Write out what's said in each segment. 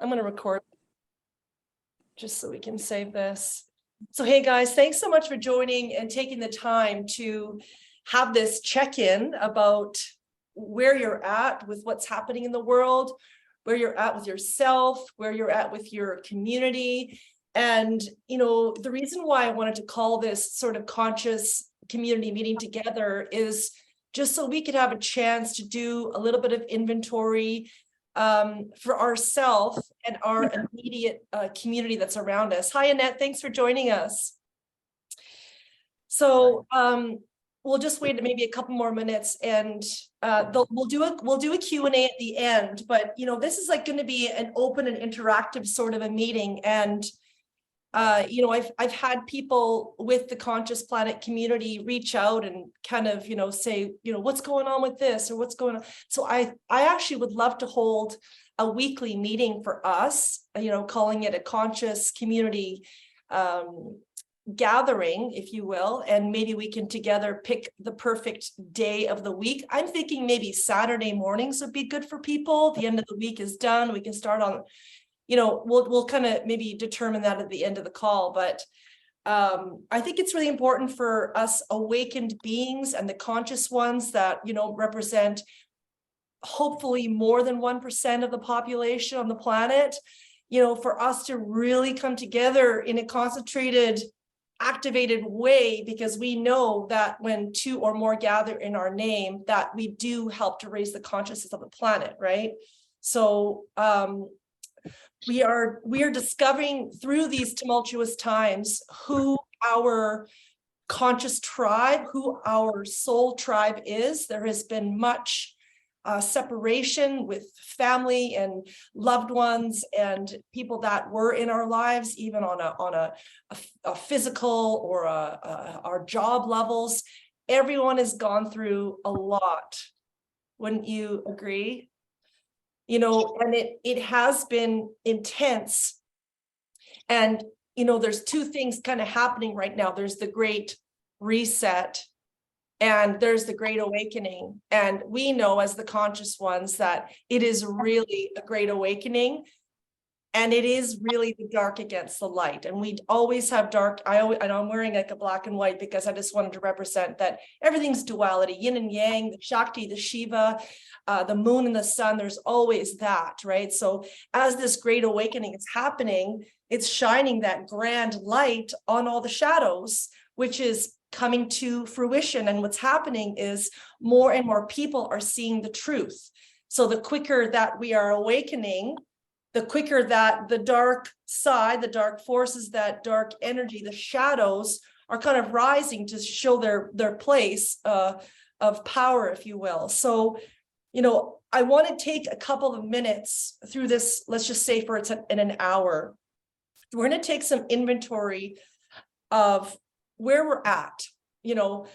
I'm going to record just so we can save this. So, hey guys, thanks so much for joining and taking the time to have this check-in about where you're at with what's happening in the world, where you're at with yourself, where you're at with your community. And, you know, the reason why I wanted to call this sort of conscious community meeting together is just so we could have a chance to do a little bit of inventory for ourselves and our immediate community that's around us. Hi, Annette, thanks for joining us. So we'll just wait maybe a couple more minutes, and we'll do a Q&A at the end. But you know, this is like going to be an open and interactive sort of a meeting, and you know, I've had people with the Conscious Planet community reach out and kind of, you know, say, you know, what's going on with this or what's going on. So I actually would love to hold a weekly meeting for us, you know, calling it a conscious community gathering, if you will, and maybe we can together pick the perfect day of the week. I'm thinking maybe Saturday mornings would be good for people. The end of the week is done. We can start on, you know, we'll kind of maybe determine that at the end of the call. But I think it's really important for us awakened beings and the conscious ones that, you know, represent hopefully more than 1% of the population on the planet, you know, for us to really come together in a concentrated, activated way, because we know that when two or more gather in our name, that we do help to raise the consciousness of the planet, right? So we are discovering through these tumultuous times who our conscious tribe, who our soul tribe is. There has been much separation with family and loved ones and people that were in our lives, even on a physical or our job levels. Everyone has gone through a lot. Wouldn't you agree? You know, and it has been intense. And, you know, there's two things kind of happening right now. There's the Great Reset and there's the Great Awakening. And we know as the conscious ones that it is really a Great Awakening. And it is really the dark against the light. And we always have dark. And I'm wearing like a black and white because I just wanted to represent that everything's duality, yin and yang, the Shakti, the Shiva, the moon and the sun. There's always that, right? So as this Great Awakening is happening, it's shining that grand light on all the shadows, which is coming to fruition. And what's happening is more and more people are seeing the truth. So the quicker that we are awakening, the quicker that the dark side, the dark forces, that dark energy, the shadows are kind of rising to show their place of power, if you will. So, you know, I want to take a couple of minutes through this, let's just say for it's in an hour. We're going to take some inventory of where we're at, you know,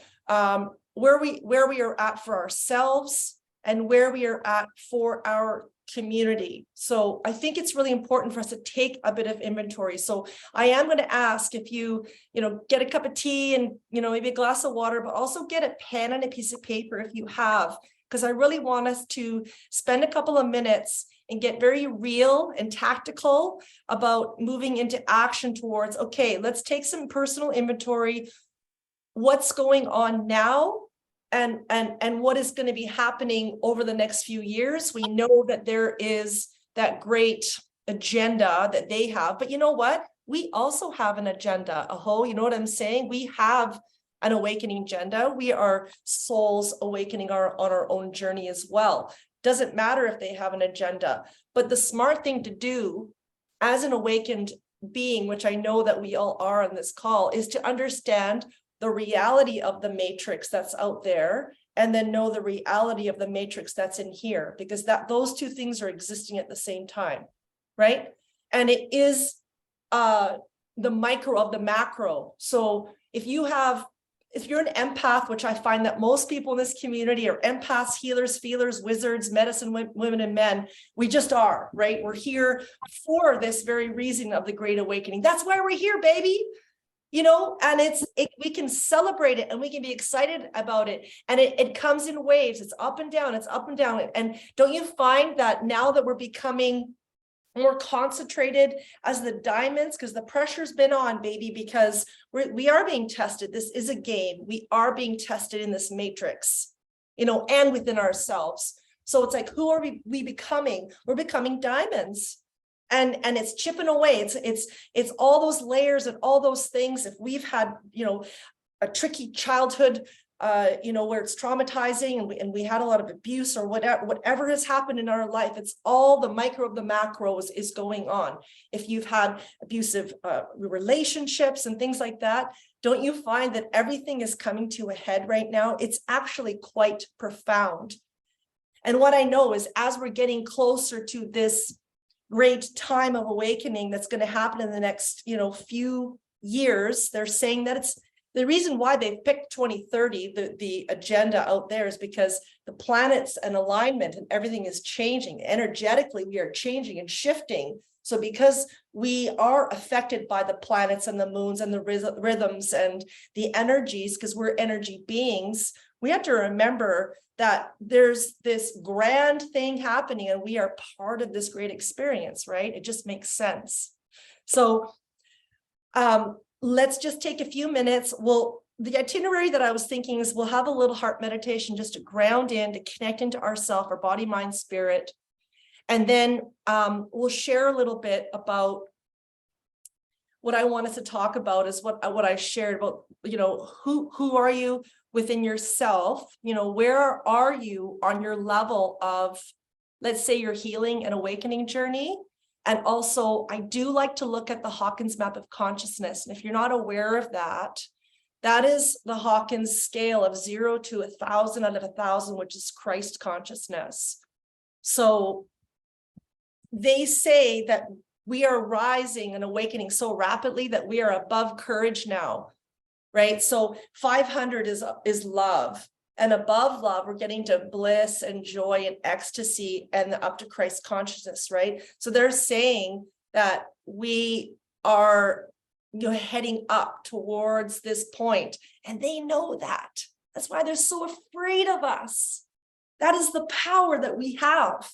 where we are at for ourselves and where we are at for our community. So I think it's really important for us to take a bit of inventory. So I am going to ask if you know, get a cup of tea and, you know, maybe a glass of water, but also get a pen and a piece of paper if you have, because I really want us to spend a couple of minutes and get very real and tactical about moving into action towards, okay, let's take some personal inventory. What's going on now? And what is going to be happening over the next few years. We know that there is that great agenda that they have, but you know what? We also have an agenda. You know what I'm saying? We have an awakening agenda. We are souls awakening on our own journey as well. Doesn't matter if they have an agenda, but the smart thing to do as an awakened being, which I know that we all are on this call, is to understand the reality of the matrix that's out there, and then know the reality of the matrix that's in here, because those two things are existing at the same time, right? And it is the micro of the macro. So if you're an empath, which I find that most people in this community are empaths, healers, feelers, wizards, medicine women and men, we just are, right? We're here for this very reason of the Great Awakening. That's why we're here, baby. You know, and we can celebrate it and we can be excited about it. And it comes in waves. It's up and down. It's up and down. And don't you find that now that we're becoming more concentrated as the diamonds, because the pressure's been on, baby, because we are being tested. This is a game. We are being tested in this matrix, and within ourselves. So it's like, who are we becoming? We're becoming diamonds. And it's chipping away. It's all those layers and all those things. If we've had, a tricky childhood, where it's traumatizing and we had a lot of abuse or whatever has happened in our life, it's all the micro of the macro is going on. If you've had abusive relationships and things like that, don't you find that everything is coming to a head right now? It's actually quite profound. And what I know is, as we're getting closer to this great time of awakening that's going to happen in the next, few years, they're saying that it's the reason why they've picked 2030, the agenda out there, is because the planets and alignment and everything is changing. Energetically, we are changing and shifting. So because we are affected by the planets and the moons and the rhythms and the energies, because we're energy beings, we have to remember that there's this grand thing happening and we are part of this great experience, right? It just makes sense. So let's just take a few minutes. The itinerary that I was thinking is we'll have a little heart meditation just to ground in, to connect into ourself, our body, mind, spirit. And then we'll share a little bit about what I want us to talk about is what I shared about, who are you within yourself? Where are you on your level of, let's say, your healing and awakening journey? And also, I do like to look at the Hawkins map of consciousness. And if you're not aware of that, that is the Hawkins scale of 0 to 1,000 out of 1,000, which is Christ consciousness. So they say that we are rising and awakening so rapidly that we are above courage now, right? So 500 is love. And above love, we're getting to bliss and joy and ecstasy and up to Christ consciousness, right? So they're saying that we are heading up towards this point, and they know that. That's why they're so afraid of us. That is the power that we have.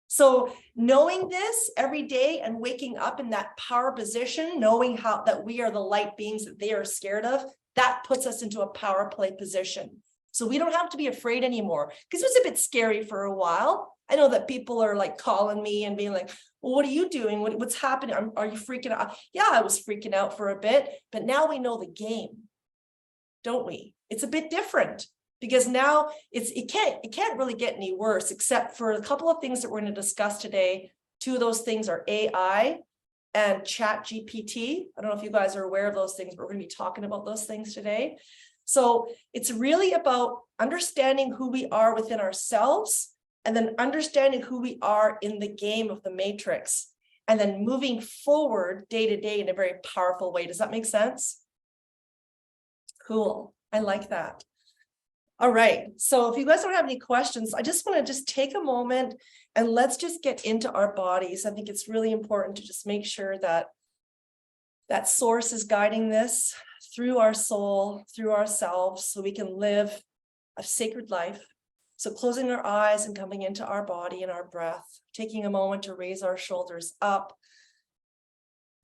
So knowing this every day and waking up in that power position, knowing how that we are the light beings that they are scared of, that puts us into a power play position. So we don't have to be afraid anymore, because it was a bit scary for a while. I know that people are like calling me and being like, well, what are you doing? What's happening? Are you freaking out? Yeah, I was freaking out for a bit, but now we know the game, don't we? It's a bit different, because now it can't really get any worse, except for a couple of things that we're going to discuss today. Two of those things are AI and Chat GPT. I don't know if you guys are aware of those things, but we're going to be talking about those things today. So it's really about understanding who we are within ourselves, and then understanding who we are in the game of the matrix, and then moving forward day to day in a very powerful way. Does that make sense? Cool. I like that. All right. So if you guys don't have any questions, I just want to just take a moment and let's just get into our bodies. I think it's really important to just make sure that that source is guiding this through our soul, through ourselves, so we can live a sacred life. So closing our eyes and coming into our body and our breath, taking a moment to raise our shoulders up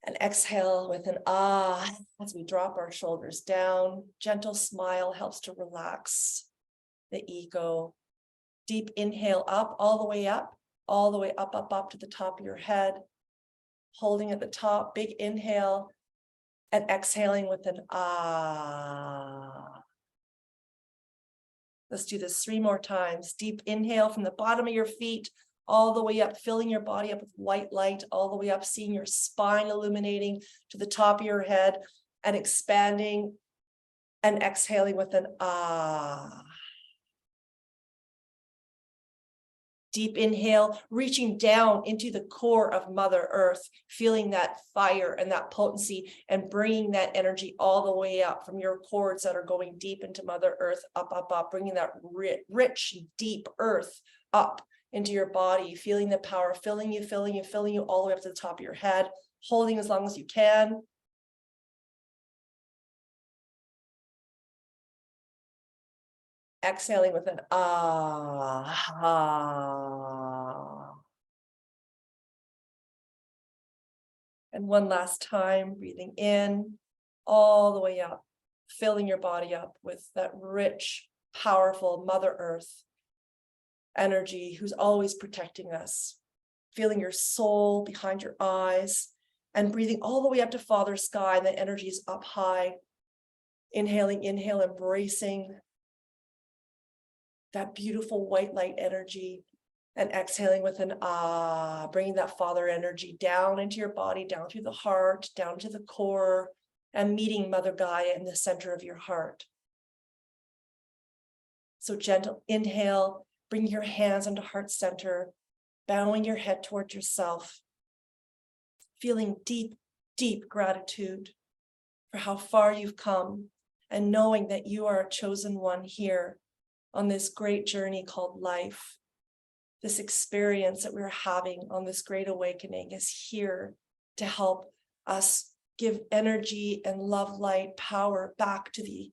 and exhale with an ah as we drop our shoulders down. Gentle smile helps to relax the ego. Deep inhale up, all the way up, all the way up, up, up to the top of your head. Holding at the top, big inhale, and exhaling with an ah. Let's do this 3 more times. Deep inhale from the bottom of your feet, all the way up, filling your body up with white light, all the way up, seeing your spine illuminating to the top of your head and expanding, and exhaling with an ah. Deep inhale, reaching down into the core of Mother Earth, feeling that fire and that potency, and bringing that energy all the way up from your cords that are going deep into Mother Earth, up, up, up, bringing that rich, deep earth up into your body, feeling the power, filling you all the way up to the top of your head, holding as long as you can. Exhaling with an ah, ah. And one last time, breathing in all the way up, filling your body up with that rich, powerful Mother Earth energy who's always protecting us. Feeling your soul behind your eyes and breathing all the way up to Father Sky. And the energy is up high. Inhaling, inhale, embracing that beautiful white light energy, and exhaling with an ah, bringing that Father energy down into your body, down through the heart, down to the core, and meeting Mother Gaia in the center of your heart. So gentle inhale, bring your hands onto heart center, bowing your head towards yourself, feeling deep, deep gratitude for how far you've come, and knowing that you are a chosen one here on this great journey called life. This experience that we're having on this great awakening is here to help us give energy and love, light, power back to the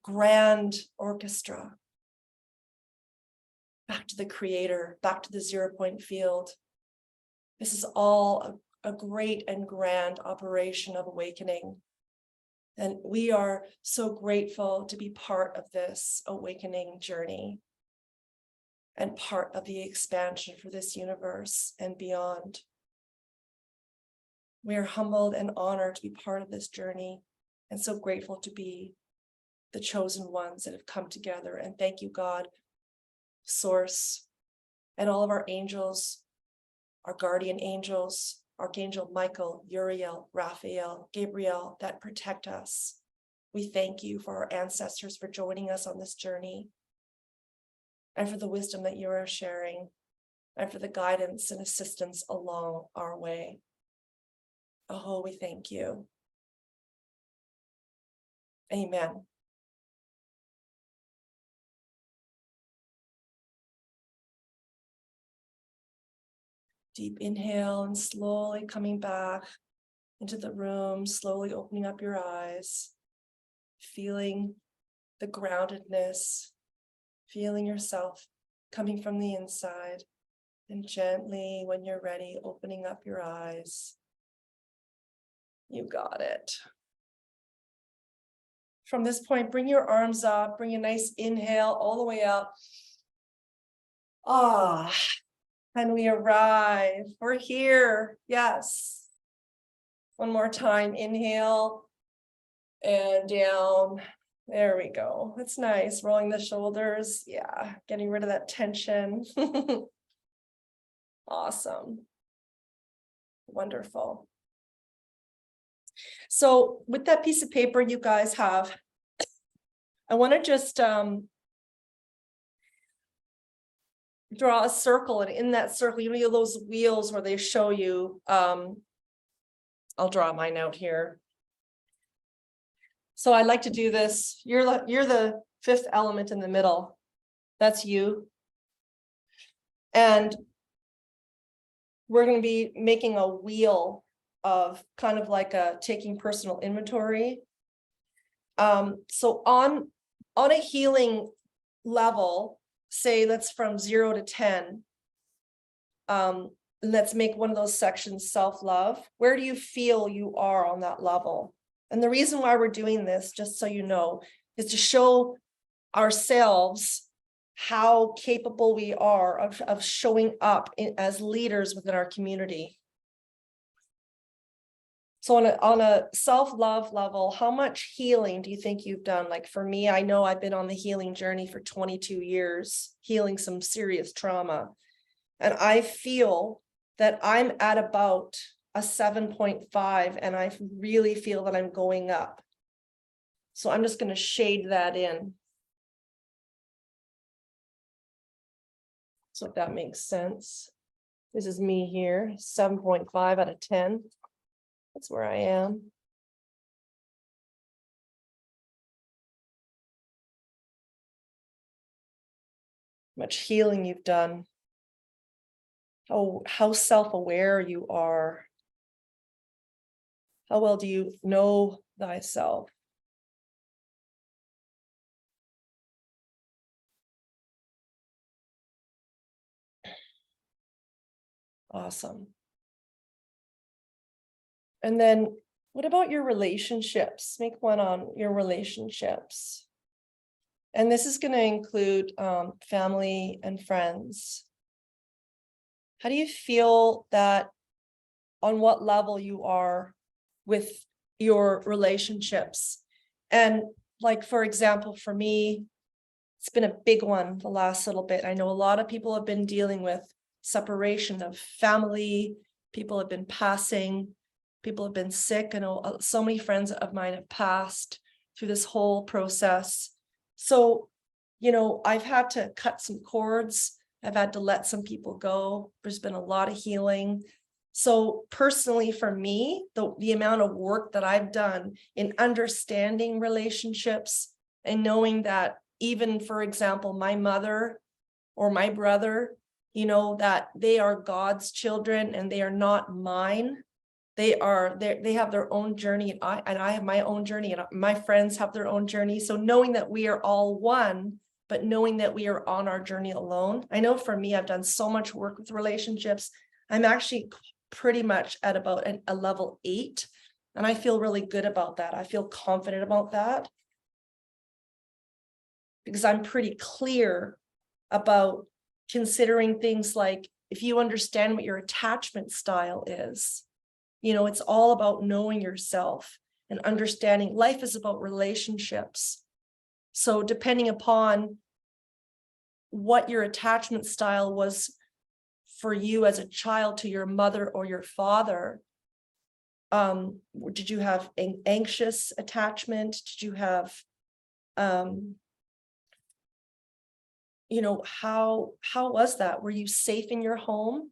grand orchestra, back to the creator, back to the 0 point field. This is all a great and grand operation of awakening. And we are so grateful to be part of this awakening journey and part of the expansion for this universe and beyond. We are humbled and honored to be part of this journey, and so grateful to be the chosen ones that have come together. And thank you, God, Source, and all of our angels, our guardian angels, Archangel Michael, Uriel, Raphael, Gabriel, that protect us. We thank you for our ancestors for joining us on this journey, and for the wisdom that you are sharing, and for the guidance and assistance along our way. Oh, we thank you. Amen. Deep inhale and slowly coming back into the room, slowly opening up your eyes, feeling the groundedness, feeling yourself coming from the inside, and gently, when you're ready, opening up your eyes. You got it. From this point, bring your arms up, bring a nice inhale all the way up. Ah, and we arrive. We're here. Yes. One more time. Inhale and down. There we go. That's nice. Rolling the shoulders. Yeah. Getting rid of that tension. Awesome. Wonderful. So with that piece of paper you guys have, I want to just draw a circle, and in that circle, you know those wheels where they show you, I'll draw mine out here. So I like to do this. You're the fifth element in the middle. That's you. And we're going to be making a wheel of kind of like taking personal inventory. So on a healing level, say that's from 0 to 10. Let's make one of those sections self-love. Where do you feel you are on that level? And the reason why we're doing this, just so you know, is to show ourselves how capable we are of showing up as leaders within our community. So on a self-love level, how much healing do you think you've done? Like for me, I know I've been on the healing journey for 22 years, healing some serious trauma. And I feel that I'm at about a 7.5, and I really feel that I'm going up. So I'm just going to shade that in. So if that makes sense. This is me here, 7.5 out of 10. That's where I am. Much healing you've done. How self-aware you are. How well do you know thyself? Awesome. And then what about your relationships? Make one on your relationships. And this is going to include family and friends. How do you feel that, on what level you are with your relationships? And like, for example, for me, it's been a big one the last little bit. I know a lot of people have been dealing with separation of family. People have been passing. People have been sick. I know so many friends of mine have passed through this whole process. So, I've had to cut some cords. I've had to let some people go. There's been a lot of healing. So personally, for me, the amount of work that I've done in understanding relationships and knowing that, even, for example, my mother or my brother, that they are God's children and they are not mine. They have their own journey, and I have my own journey, and my friends have their own journey. So knowing that we are all one, but knowing that we are on our journey alone. I know for me, I've done so much work with relationships. I'm actually pretty much at about a level 8, and I feel really good about that. I feel confident about that because I'm pretty clear about considering things like, if you understand what your attachment style is, it's all about knowing yourself and understanding life is about relationships. So depending upon what your attachment style was for you as a child to your mother or your father, did you have an anxious attachment? Did you have, how was that? Were you safe in your home?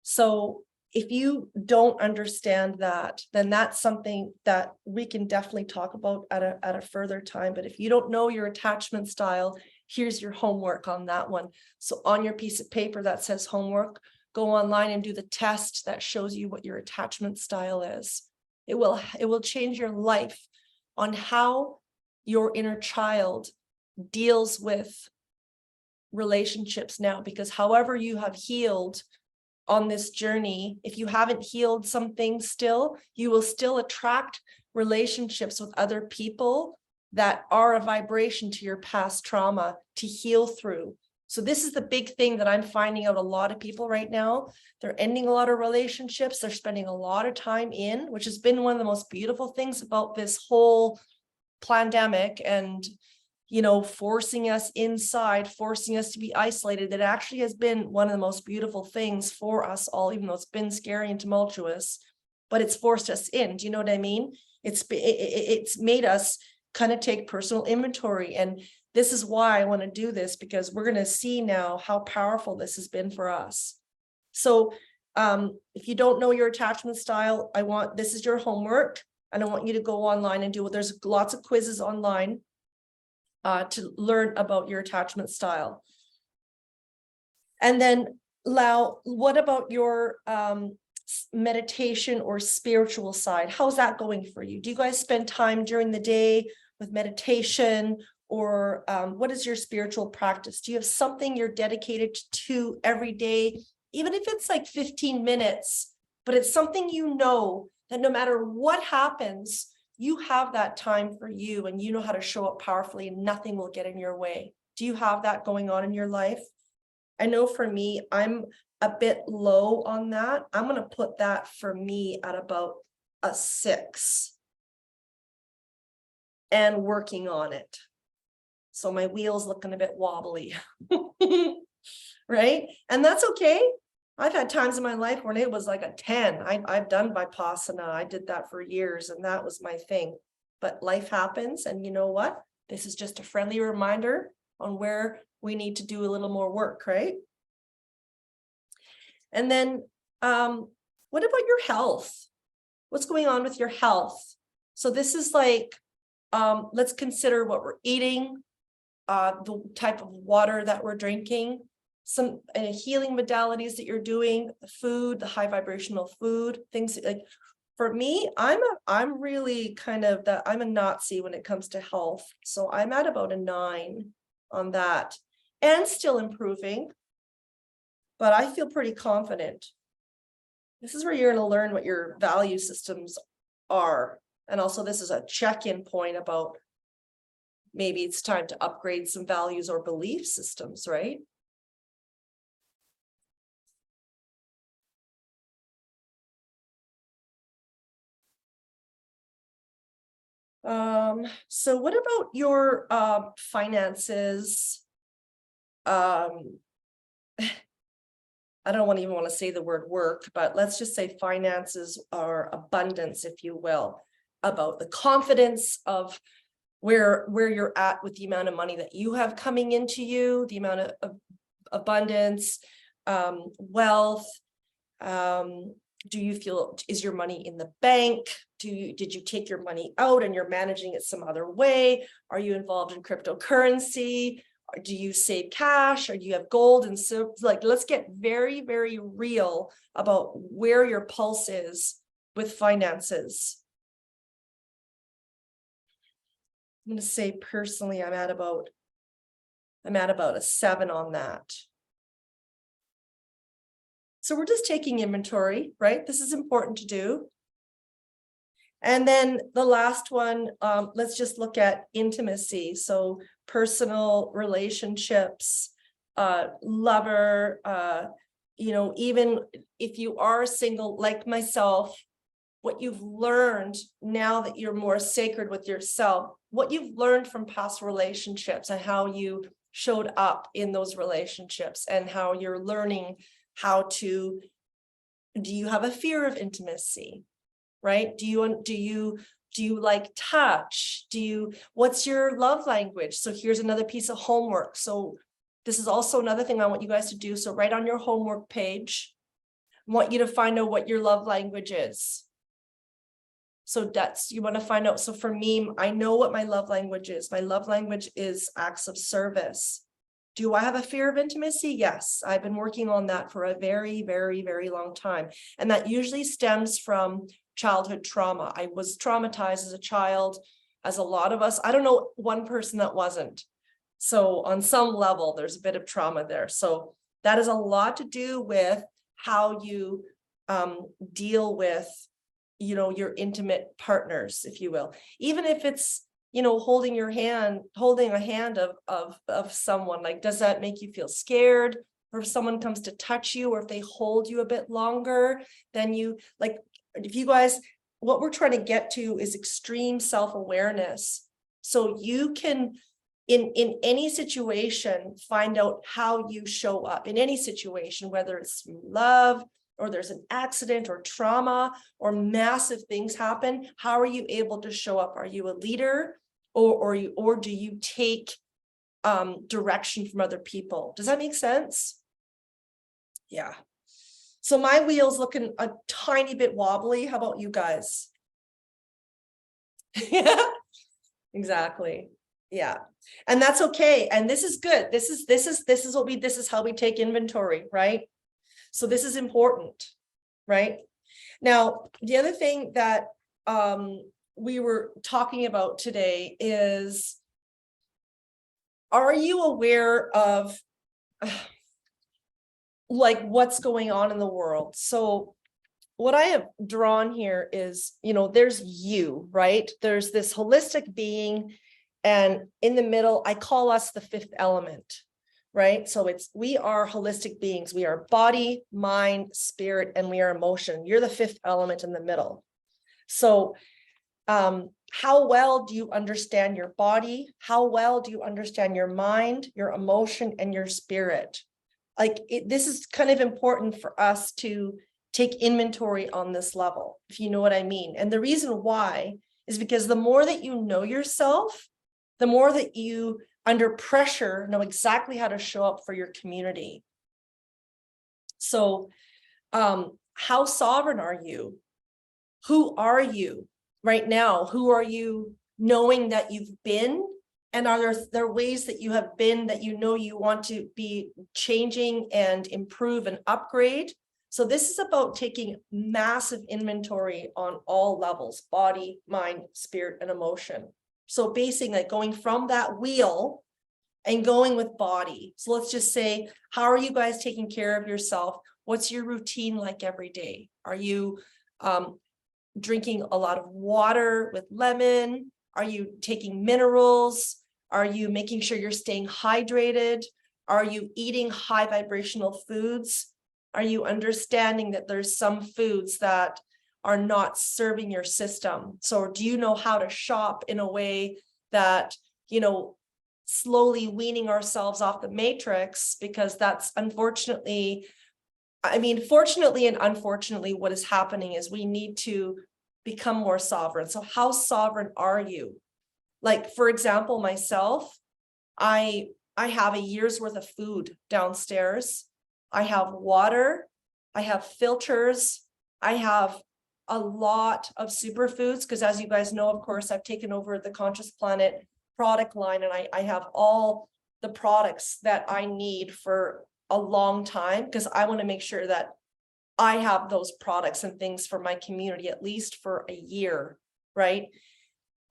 So if you don't understand that, then that's something that we can definitely talk about at a further time. But if you don't know your attachment style, here's your homework on that one. So on your piece of paper that says homework, go online and do the test that shows you what your attachment style is. It will change your life on how your inner child deals with relationships now, because however you have healed on this journey, if you haven't healed some things still, you will still attract relationships with other people that are a vibration to your past trauma to heal through. So this is the big thing that I'm finding out. A lot of people right now, they're ending a lot of relationships. They're spending a lot of time in, which has been one of the most beautiful things about this whole pandemic and forcing us inside, forcing us to be isolated. It actually has been one of the most beautiful things for us all, even though it's been scary and tumultuous, but it's forced us in. Do you know what I mean? It's made us kind of take personal inventory. And this is why I want to do this, because we're going to see now how powerful this has been for us. So if you don't know your attachment style, this is your homework. And I want you to go online and there's lots of quizzes online to learn about your attachment style. And then, Lau, what about your meditation or spiritual side? How's that going for you? Do you guys spend time during the day with meditation, or what is your spiritual practice? Do you have something you're dedicated to every day, even if it's like 15 minutes, but it's something that no matter what happens, you have that time for you and you know how to show up powerfully and nothing will get in your way? Do you have that going on in your life? I know for me, I'm a bit low on that. I'm going to put that for me at about a 6 and working on it. So my wheel's looking a bit wobbly, right? And that's okay. I've had times in my life when it was like a 10. I've done Vipassana. I did that for years and that was my thing. But life happens, and you know what? This is just a friendly reminder on where we need to do a little more work, right? And then what about your health? What's going on with your health? So this is like, let's consider what we're eating, the type of water that we're drinking, some healing modalities that you're doing, the food, the high vibrational food, things like. For me, I'm really kind of I'm a Nazi when it comes to health. So I'm at about a 9 on that and still improving, but I feel pretty confident. This is where you're going to learn what your value systems are. And also this is a check-in point about maybe it's time to upgrade some values or belief systems, right? So what about your finances? I don't even want to say the word work, but let's just say finances or abundance, if you will, about the confidence of where you're at with the amount of money that you have coming into you, the amount of abundance, wealth. Do you feel, is your money in the bank? Did you take your money out and you're managing it some other way? Are you involved in cryptocurrency? Do you save cash, or do you have gold and silver? Like, let's get very, very real about where your pulse is with finances. I'm going to say personally, I'm at about a 7 on that. So we're just taking inventory, right? This is important to do. And then the last one, let's just look at intimacy. So personal relationships, lover, even if you are single like myself, what you've learned now that you're more sacred with yourself, what you've learned from past relationships and how you showed up in those relationships, and how you're learning how to, do you have a fear of intimacy? Right? Do you like touch? What's your love language? So here's another piece of homework. So this is also another thing I want you guys to do. So right on your homework page, I want you to find out what your love language is. So you want to find out. So for me, I know what my love language is. My love language is acts of service. Do I have a fear of intimacy? Yes, I've been working on that for a very, very, very long time. And that usually stems from childhood trauma. I was traumatized as a child, as a lot of us. I don't know one person that wasn't. So on some level, there's a bit of trauma there. So that has a lot to do with how you deal with, your intimate partners, if you will. Even if it's, holding a hand of someone, like, does that make you feel scared? Or if someone comes to touch you, or if they hold you a bit longer, then you, like, if you guys, what we're trying to get to is extreme self-awareness. So you can, in any situation, find out how you show up in any situation, whether it's love, or there's an accident or trauma, or massive things happen. How are you able to show up? Are you a leader, or do you take direction from other people? Does that make sense? Yeah. So my wheel's looking a tiny bit wobbly. How about you guys? Yeah, exactly. Yeah. And that's okay. And this is good. This is how we take inventory, right? So this is important, right? Now, the other thing that we were talking about today is, are you aware of like what's going on in the world? So what I have drawn here is, there's you, right? There's this holistic being, and in the middle, I call us the fifth element, right? So we are holistic beings. We are body, mind, spirit, and we are emotion. You're the fifth element in the middle. So how well do you understand your body? How well do you understand your mind, your emotion, and your spirit? This is kind of important for us to take inventory on this level, if you know what I mean. And the reason why is because the more that you know yourself, the more that you, under pressure, know exactly how to show up for your community. So how sovereign are you? Who are you right now? Who are you knowing that you've been? And are there ways that you have been that you want to be changing and improve and upgrade? So this is about taking massive inventory on all levels: body, mind, spirit, and emotion. So basically, like, going from that wheel and going with body. So let's just say, how are you guys taking care of yourself? What's your routine like every day? Are you drinking a lot of water with lemon? Are you taking minerals? Are you making sure you're staying hydrated? Are you eating high vibrational foods? Are you understanding that there's some foods that are not serving your system? So do you know how to shop in a way that, slowly weaning ourselves off the matrix? Because that's unfortunately, fortunately and unfortunately, what is happening is we need to become more sovereign. So how sovereign are you? Like, for example, myself, I have a year's worth of food downstairs. I have water. I have filters. I have a lot of superfoods because, as you guys know, of course, I've taken over the Conscious Planet product line, and I have all the products that I need for a long time because I want to make sure that I have those products and things for my community at least for a year, right?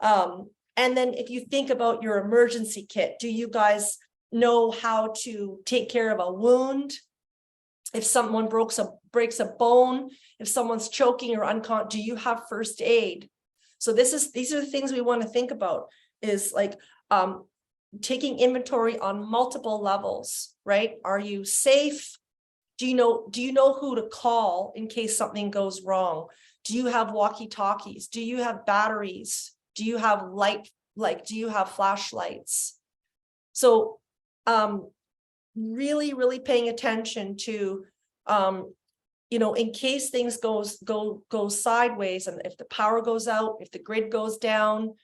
And then if you think about your emergency kit, do you guys know how to take care of a wound? If someone breaks a bone, if someone's choking or unconscious, do you have first aid? So these are the things we want to think about, is like taking inventory on multiple levels, right? Are you safe? Do you know who to call in case something goes wrong? Do you have walkie-talkies? Do you have batteries? Do you have do you have flashlights? So really, really paying attention to, in case things go sideways, and if the power goes out, if the grid goes down,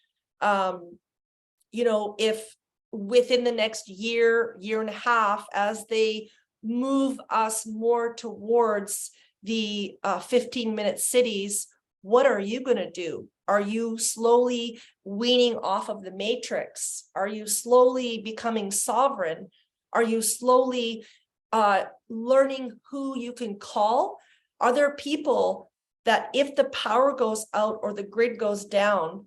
if within the next year and a half, as they move us more towards the 15-minute cities, what are you going to do? Are you slowly weaning off of the matrix? Are you slowly becoming sovereign? Are you slowly learning who you can call? Are there people that if the power goes out or the grid goes down,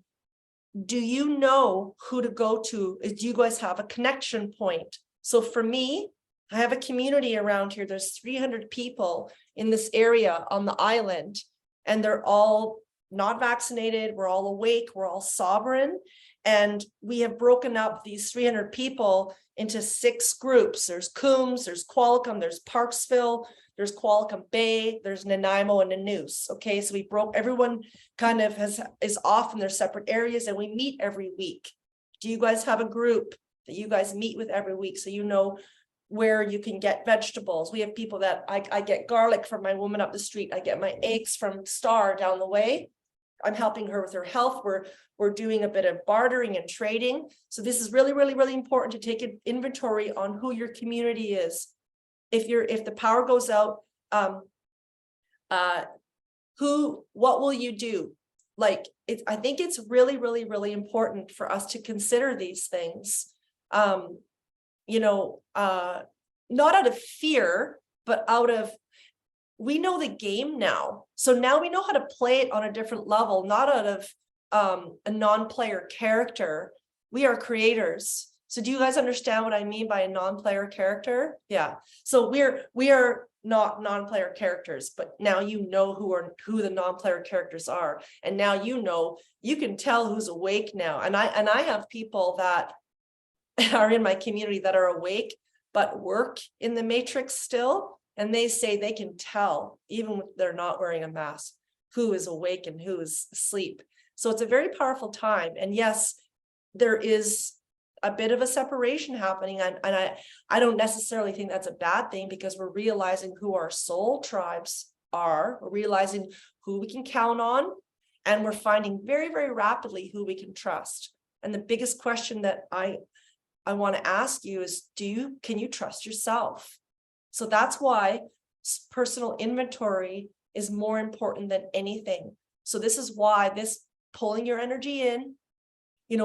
do you know who to go to? Do you guys have a connection point? So for me, I have a community around here. There's 300 people in this area on the island, and they're all not vaccinated. We're all awake. We're all sovereign. And we have broken up these 300 people into 6 groups. There's Coombs, there's Qualicum, there's Parksville, there's Qualicum Bay, there's Nanaimo and Nanoose. Okay, so everyone kind of is off in their separate areas, and we meet every week. Do you guys have a group that you guys meet with every week, so you know where you can get vegetables? We have people that I get garlic from my woman up the street. I get my eggs from Star down the way. I'm helping her with her health. We're doing a bit of bartering and trading. So this is really, really, really important to take an inventory on who your community is. If the power goes out, what will you do? I think it's really, really, really important for us to consider these things. Not out of fear, but we know the game now. So now we know how to play it on a different level, not out of a non-player character. We are creators. So do you guys understand what I mean by a non-player character? Yeah. So we are not non-player characters, but now you know who the non-player characters are. And now you can tell who's awake now. And I have people that are in my community that are awake, but work in the matrix still. And they say they can tell, even if they're not wearing a mask, who is awake and who is asleep. So it's a very powerful time. And yes, there is a bit of a separation happening. And I don't necessarily think that's a bad thing, because we're realizing who our soul tribes are. We're realizing who we can count on. And we're finding very, very rapidly who we can trust. And the biggest question that I want to ask you is, can you trust yourself? So that's why personal inventory is more important than anything. So this is why this pulling your energy in,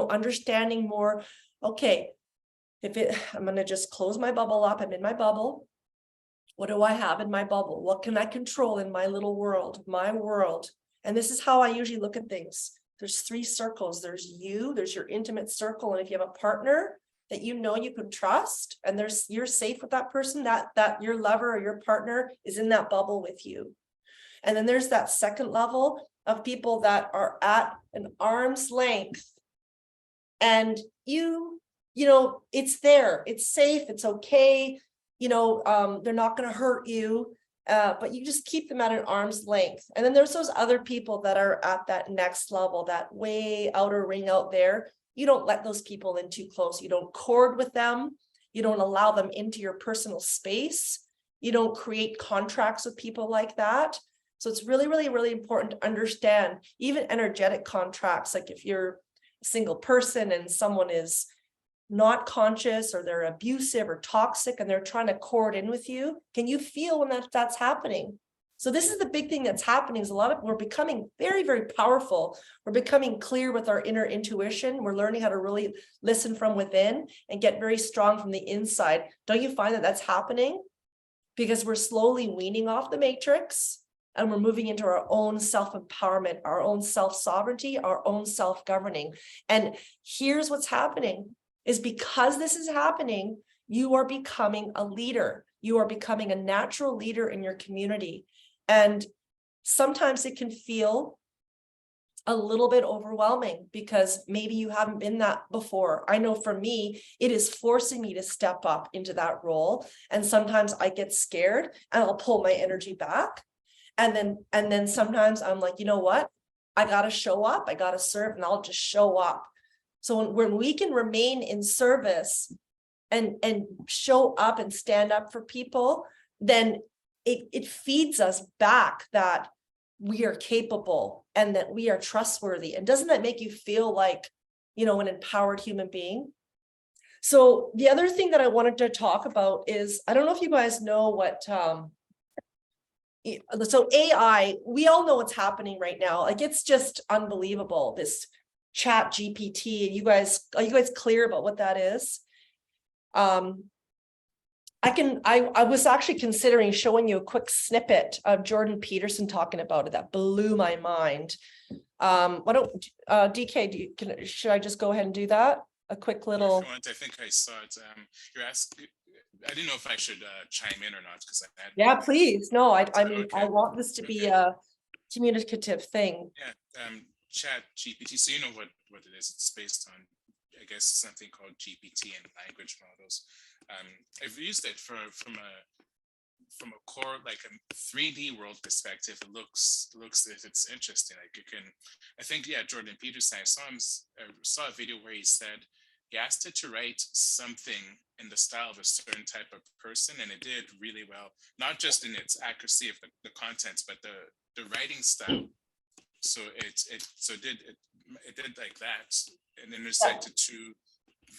understanding more, okay, I'm going to just close my bubble up. I'm in my bubble. What do I have in my bubble? What can I control in my little world, my world? And this is how I usually look at things. There's 3 circles. There's you, there's your intimate circle. And if you have a partner, that you know you can trust, and you're safe with that person, that your lover or your partner is in that bubble with you. And then there's that second level of people that are at an arm's length, and you know, it's there, it's safe, it's okay, you know, they're not going to hurt you, but you just keep them at an arm's length. And then there's those other people that are at that next level, that way outer ring out there. You don't let those people in too close. You don't court with them. You don't allow them into your personal space. You don't create contracts with people like that. So it's really, really, really important to understand even energetic contracts. Like if you're a single person and someone is not conscious, or they're abusive or toxic, and they're trying to court in with you, can you feel when that's happening? So this is the big thing that's happening, is we're becoming very, very powerful. We're becoming clear with our inner intuition. We're learning how to really listen from within and get very strong from the inside. Don't you find that that's happening? Because we're slowly weaning off the matrix, and we're moving into our own self-empowerment, our own self-sovereignty, our own self-governing. And here's what's happening, is because this is happening, you are becoming a leader. You are becoming a natural leader in your community. And sometimes it can feel a little bit overwhelming, because maybe you haven't been that before. I know for me, it is forcing me to step up into that role. And sometimes I get scared and I'll pull my energy back. And then sometimes I'm like, you know what? I got to show up, I got to serve, and I'll just show up. So when we can remain in service and show up and stand up for people, then it feeds us back that we are capable and that we are trustworthy. And doesn't that make you feel like, you know, an empowered human being? So the other thing that I wanted to talk about is, I don't know if you guys know what, so AI, we all know what's happening right now. Like, it's just unbelievable, this chat GPT. And are you guys clear about what that is? I was actually considering showing you a quick snippet of Jordan Peterson talking about it. That blew my mind. Why don't DK, should I just go ahead and do that? A quick little. If you want, I think I saw it. You're asking, I didn't know if I should chime in or not, because I had. Yeah, please. No, I mean, okay. I want this to be a communicative thing. Yeah, chat GPT. So you know what it is. It's based on, I guess, something called GPT and language models. I've used it from a core, like a 3D world perspective. It looks it's interesting. Like, you can, I think, yeah, Jordan Peterson, I saw a video where he said he asked it to write something in the style of a certain type of person, and it did really well, not just in its accuracy of the contents, but the writing style. So it did like that, and intersected two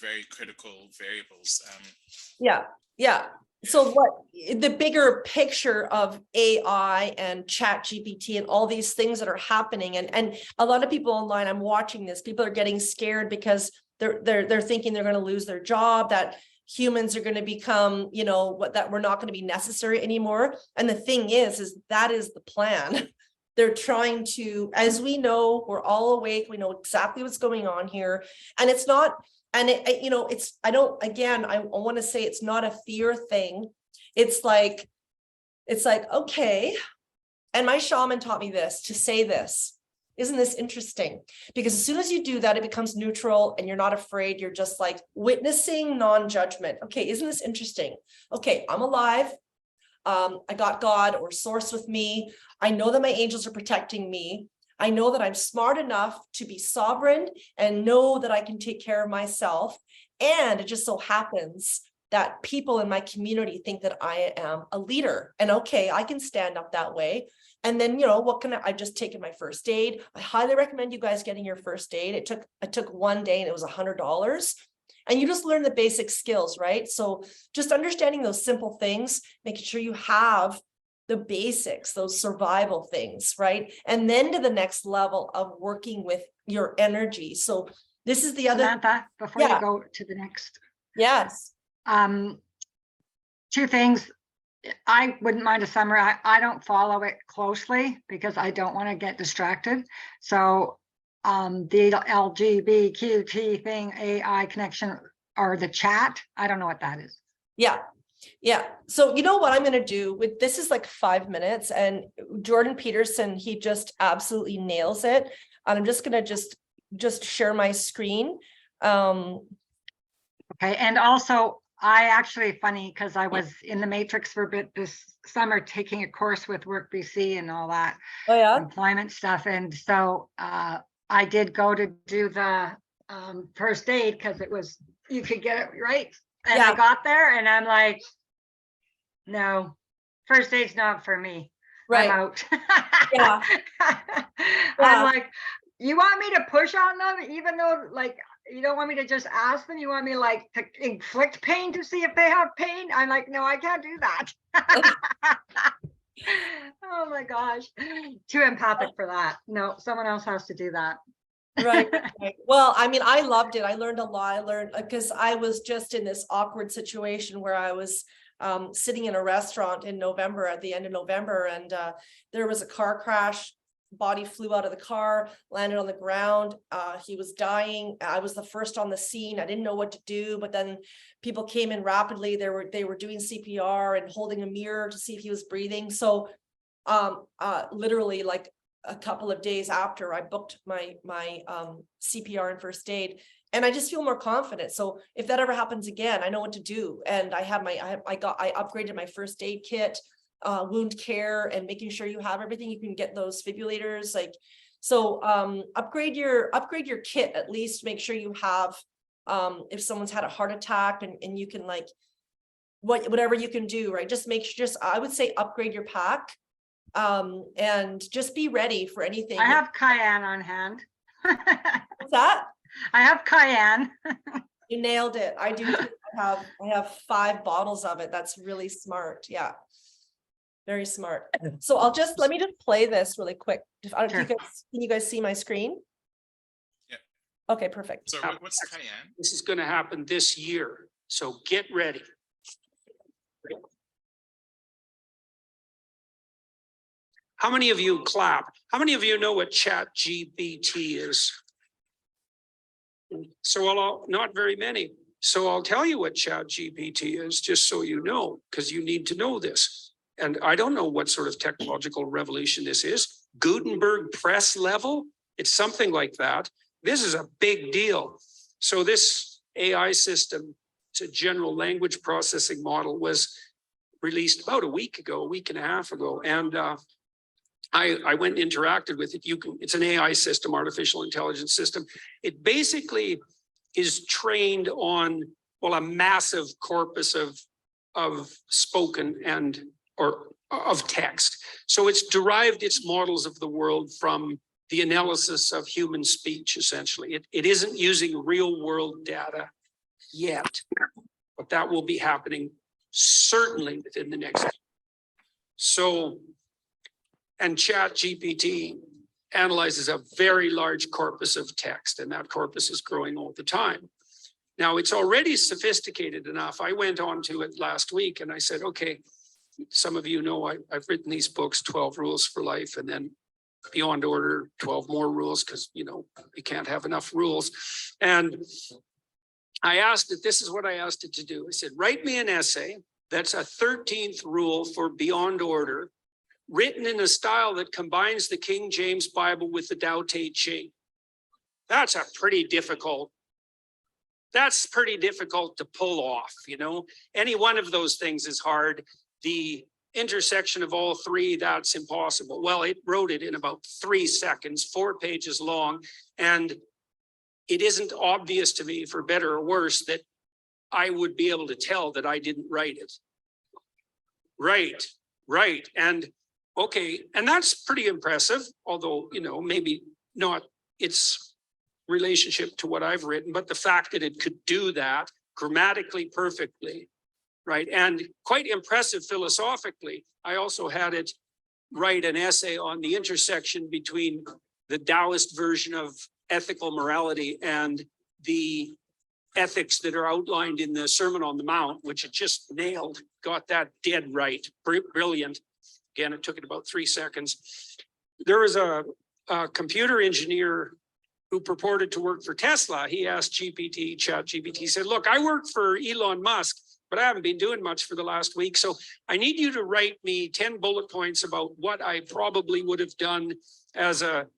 very critical variables. Yeah. So what the bigger picture of AI and chat GPT and all these things that are happening, and a lot of people online, I'm watching this, people are getting scared because they're thinking they're going to lose their job, that humans are going to become, you know, that we're not going to be necessary anymore. And the thing is that is the plan. They're trying to, as we know, we're all awake, we know exactly what's going on here. And it's not, and you know, it's, I want to say it's not a fear thing. It's like, okay. And my shaman taught me this, to say this. Isn't this interesting? Because as soon as you do that, it becomes neutral and you're not afraid. You're just like witnessing non-judgment. Okay, isn't this interesting? Okay, I'm alive. I got God or source with me. I know that my angels are protecting me. I know that I'm smart enough to be sovereign and know that I can take care of myself. And it just so happens that people in my community think that I am a leader. And okay, I can stand up that way. And then, you know, I've just taken my first aid. I highly recommend you guys getting your first aid. It took one day and it was $100. And you just learn the basic skills, right? So just understanding those simple things, making sure you have the basics, those survival things, right? And then to the next level of working with your energy. So this is the other. Samantha, before you go to the next. Yes. Two things. I wouldn't mind a summary. I don't follow it closely because I don't want to get distracted. So the LGBTQ thing, AI connection, or the chat. I don't know what that is. Yeah. Yeah. So you know what I'm going to do with this is like 5 minutes, and Jordan Peterson, he just absolutely nails it. And I'm just going to just share my screen. Okay. And also I actually, funny, because I was in the matrix for a bit this summer, taking a course with Work BC and all that employment stuff. And so I did go to do the first aid because it was, you could get it right. And I got there and I'm like, no, first aid's not for me. Right. I'm out. Yeah. I'm like, you want me to push on them, even though like, you don't want me to just ask them, you want me like to inflict pain to see if they have pain? I'm like, no, I can't do that. Oh my gosh, too empathic for that. No, someone else has to do that. Right. Well, I mean, I loved it. I learned a lot. I learned because I was just in this awkward situation where I was sitting in a restaurant in November, at the end of November, and there was a car crash. Body flew out of the car, landed on the ground. He was dying. I was the first on the scene. I didn't know what to do, but then people came in rapidly. They were doing CPR and holding a mirror to see if he was breathing. So literally like a couple of days after, I booked my CPR and first aid, and I just feel more confident. So if that ever happens again, I know what to do. And I have I upgraded my first aid kit, wound care, and making sure you have everything. You can get those fibrillators, like, so upgrade your kit, at least make sure you have if someone's had a heart attack, and you can like whatever you can do, right? Just make sure, I would say upgrade your pack, and just be ready for anything. I have cayenne on hand. What's that? I have cayenne. You nailed it. I do. I have 5 bottles of it. That's really smart. Yeah. Very smart. So let me just play this really quick. Sure. Can you guys see my screen? Yeah. Okay, perfect. So what's cayenne? This is going to happen this year. So get ready. How many of you clap? How many of you know what ChatGPT is? So not very many. So I'll tell you what ChatGPT is, just so you know, because you need to know this. And I don't know what sort of technological revolution this is. Gutenberg press level, it's something like that. This is a big deal. So this AI system, it's a general language processing model, was released about a week and a half ago. And I went and interacted with it. It's an AI system, artificial intelligence system. It basically is trained on, well, a massive corpus of spoken or of text. So it's derived its models of the world from the analysis of human speech, essentially. It isn't using real world data yet, but that will be happening certainly within the next year. So, and ChatGPT analyzes a very large corpus of text, and that corpus is growing all the time. Now, it's already sophisticated enough. I went on to it last week and I said, okay, some of you know I've written these books, 12 Rules for Life, and then Beyond Order, 12 more rules, because, you know, you can't have enough rules. And I asked it, this is what I asked it to do. I said, write me an essay that's a 13th rule for Beyond Order, written in a style that combines the King James Bible with the Tao Te Ching. That's pretty difficult to pull off, you know. Any one of those things is hard. The intersection of all three, that's impossible. Well, it wrote it in about 3 seconds, 4 pages long. And it isn't obvious to me, for better or worse, that I would be able to tell that I didn't write it. Right. And okay, and that's pretty impressive, although, you know, maybe not its relationship to what I've written, but the fact that it could do that grammatically perfectly, right? And quite impressive philosophically. I also had it write an essay on the intersection between the Taoist version of ethical morality and the ethics that are outlined in the Sermon on the Mount, which it just nailed, got that dead right. Brilliant. Again, it took it about 3 seconds. There was a computer engineer who purported to work for Tesla, he asked ChatGPT said, look, I work for Elon Musk, but I haven't been doing much for the last week. So I need you to write me 10 bullet points about what I probably would have done as a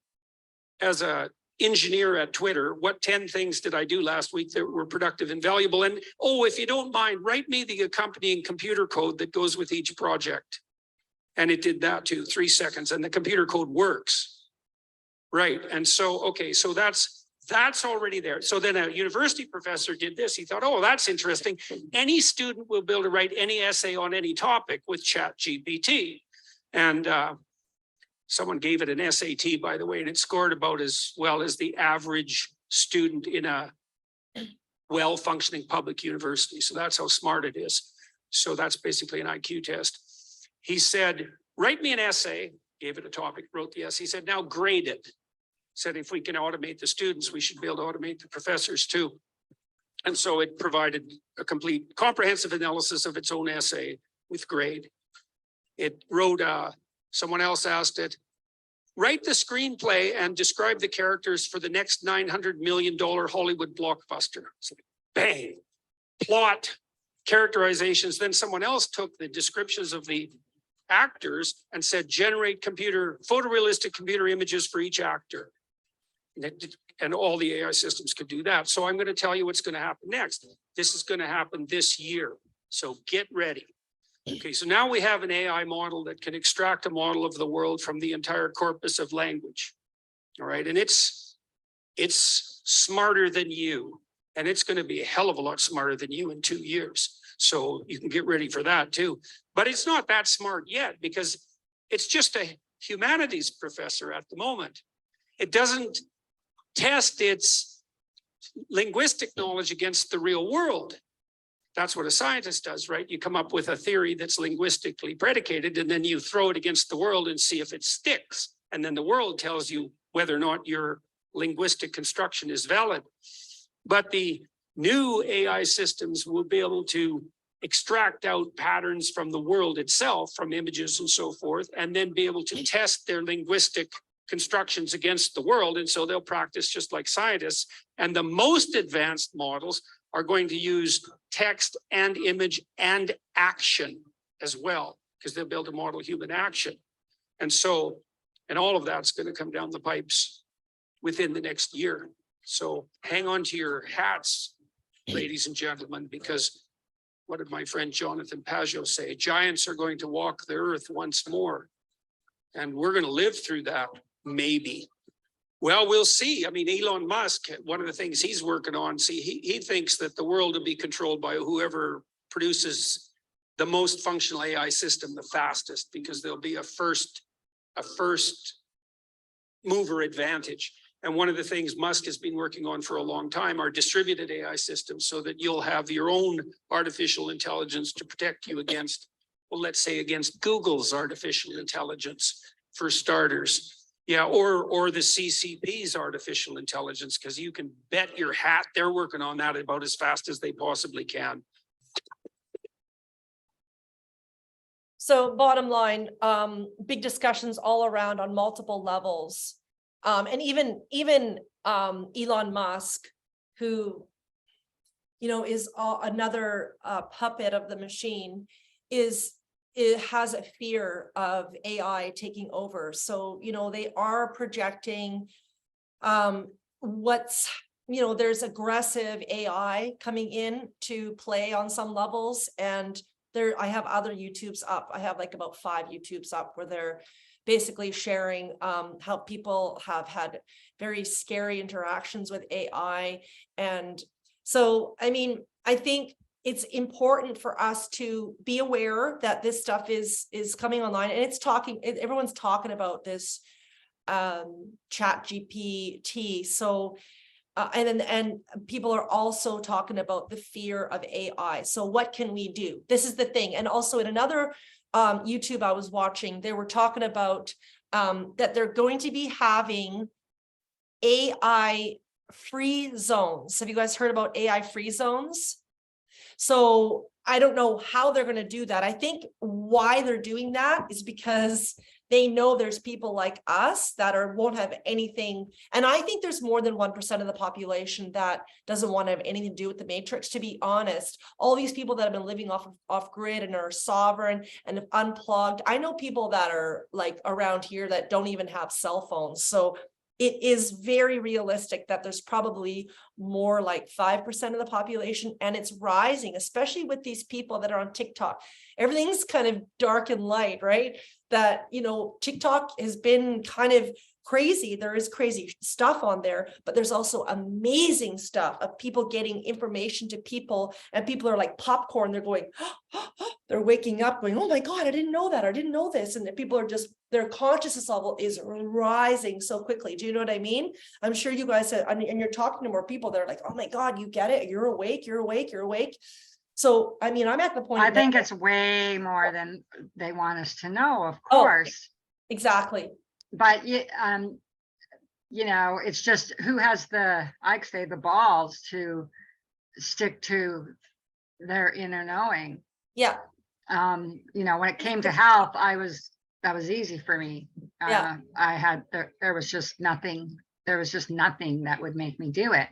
engineer at Twitter. What 10 things did I do last week that were productive and valuable? And oh, if you don't mind, write me the accompanying computer code that goes with each project. And it did that too, 3 seconds, and the computer code works. Right. And so, okay, so that's already there. So then a university professor did this. He thought, oh, that's interesting. Any student will be able to write any essay on any topic with ChatGPT. And someone gave it an SAT, by the way, and it scored about as well as the average student in a well-functioning public university. So that's how smart it is. So that's basically an IQ test. He said, write me an essay, gave it a topic, wrote the essay. He said, now grade it. Said, if we can automate the students, we should be able to automate the professors too. And so it provided a complete comprehensive analysis of its own essay with grade. It wrote, someone else asked it, write the screenplay and describe the characters for the next $900 million Hollywood blockbuster. So bang, plot, characterizations. Then someone else took the descriptions of the actors and said, generate photorealistic computer images for each actor. And all the AI systems could do that. So I'm going to tell you what's going to happen next. This is going to happen this year. So get ready. Okay, so now we have an AI model that can extract a model of the world from the entire corpus of language. All right, and it's smarter than you. And it's going to be a hell of a lot smarter than you in 2 years. So you can get ready for that too. But it's not that smart yet because it's just a humanities professor at the moment. It doesn't test its linguistic knowledge against the real world. That's what a scientist does, right? You come up with a theory that's linguistically predicated, and then you throw it against the world and see if it sticks. And then the world tells you whether or not your linguistic construction is valid. But the new AI systems will be able to extract out patterns from the world itself, from images and so forth, and then be able to test their linguistic constructions against the world. And so they'll practice just like scientists. And the most advanced models are going to use text and image and action as well, because they'll be able to model human action. And so, and all of that's going to come down the pipes within the next year. So hang on to your hats, ladies and gentlemen, because what did my friend Jonathan Pajot say? Giants are going to walk the earth once more. And we're going to live through that. Maybe. Well, we'll see. I mean, Elon Musk, one of the things he's working on, see, he thinks that the world will be controlled by whoever produces the most functional AI system the fastest, because there'll be a first mover advantage. And one of the things Musk has been working on for a long time are distributed AI systems, so that you'll have your own artificial intelligence to protect you against, well, let's say against Google's artificial intelligence, for starters. Yeah, or the CCP's artificial intelligence, because you can bet your hat they're working on that about as fast as they possibly can. So bottom line, big discussions all around on multiple levels. And even Elon Musk, who, you know, is another puppet of the machine, it has a fear of AI taking over. So, you know, they are projecting there's aggressive AI coming in to play on some levels. And I have other YouTubes up. I have like about 5 YouTubes up where they're basically sharing how people have had very scary interactions with AI. And so, I mean, I think it's important for us to be aware that this stuff is coming online, and everyone's talking about this ChatGPT. So and people are also talking about the fear of AI. So what can we do? This is the thing. And also in another YouTube I was watching, they were talking about that they're going to be having AI free zones. Have you guys heard about AI free zones? So I don't know how they're going to do that. I think why they're doing that is because they know there's people like us that won't have anything. And I think there's more than 1% of the population that doesn't want to have anything to do with the matrix, to be honest. All these people that have been living off grid and are sovereign and have unplugged. I know people that are like around here that don't even have cell phones. So it is very realistic that there's probably more like 5% of the population, and it's rising, especially with these people that are on TikTok. Everything's kind of dark and light, right? That, you know, TikTok has been kind of crazy. There is crazy stuff on there, but there's also amazing stuff of people getting information to people, and people are like popcorn. They're going, they're waking up going, oh my God, I didn't know that. I didn't know this. And people are just, their consciousness level is rising so quickly. Do you know what I mean? I'm sure you guys said, and you're talking to more people. They're like, oh my God, you get it. You're awake. You're awake. You're awake. So, I mean, I'm at the point. I think it's way more than they want us to know, of course. Exactly. But you know, it's just who has I'd say the balls to stick to their inner knowing. Yeah. You know, when it came to health, that was easy for me. Yeah. I had, there was just nothing that would make me do it.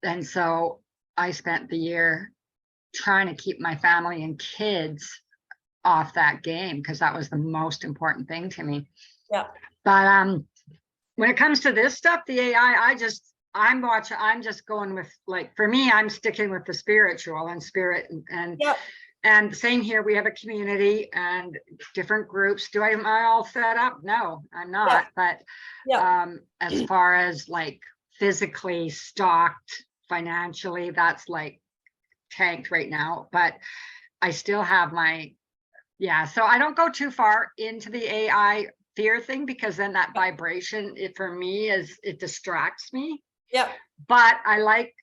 And so I spent the year trying to keep my family and kids off that game, because that was the most important thing to me. Yeah. But when it comes to this stuff, the AI, I'm just going with, like, for me, I'm sticking with the spiritual and spirit and yeah. And same here. We have a community and different groups. Am I all set up? No, I'm not. Yeah. But as far as like physically stocked financially, that's like tanked right now. But I still have so I don't go too far into the AI fear thing, because then that vibration, for me, it distracts me. Yeah. But I like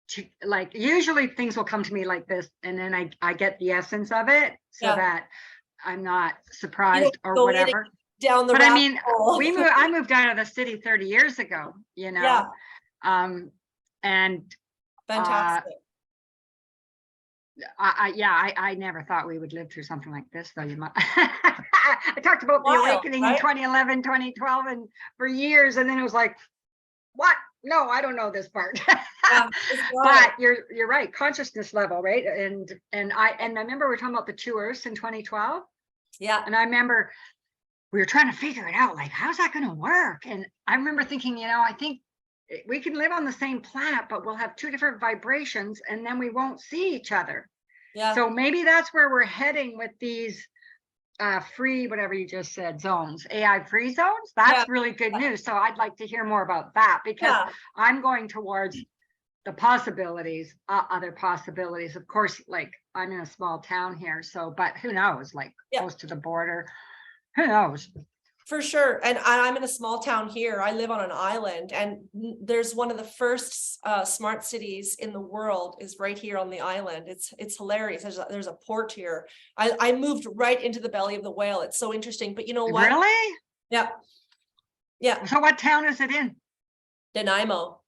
to, like, usually things will come to me like this, and then I get the essence of it, so that I'm not surprised or whatever. Down the but I mean, hole. I moved out of the city 30 years ago, you know. And fantastic. I never thought we would live through something like this, though. You might. I talked about the awakening in 2011, 2012, and for years, and then it was like, what? No, I don't know this part. But you're right, consciousness level, right? And I remember we were talking about the 2 Earths in 2012. Yeah. And I remember we were trying to figure it out, like, how's that going to work? And I remember thinking, you know, I think we can live on the same planet, but we'll have 2 different vibrations, and then we won't see each other. Yeah. So maybe that's where we're heading with these free, whatever you just said, zones, AI free zones. That's really good news. So I'd like to hear more about that, because I'm going towards the possibilities, other possibilities. Of course, like, I'm in a small town here, so, but who knows, like close to the border, who knows? For sure. And I'm in a small town here. I live on an island, and there's one of the first smart cities in the world is right here on the island. It's hilarious. There's a port here. I moved right into the belly of the whale. It's so interesting. But you know what? Really? Yeah. Yeah. So what town is it in? Nanaimo.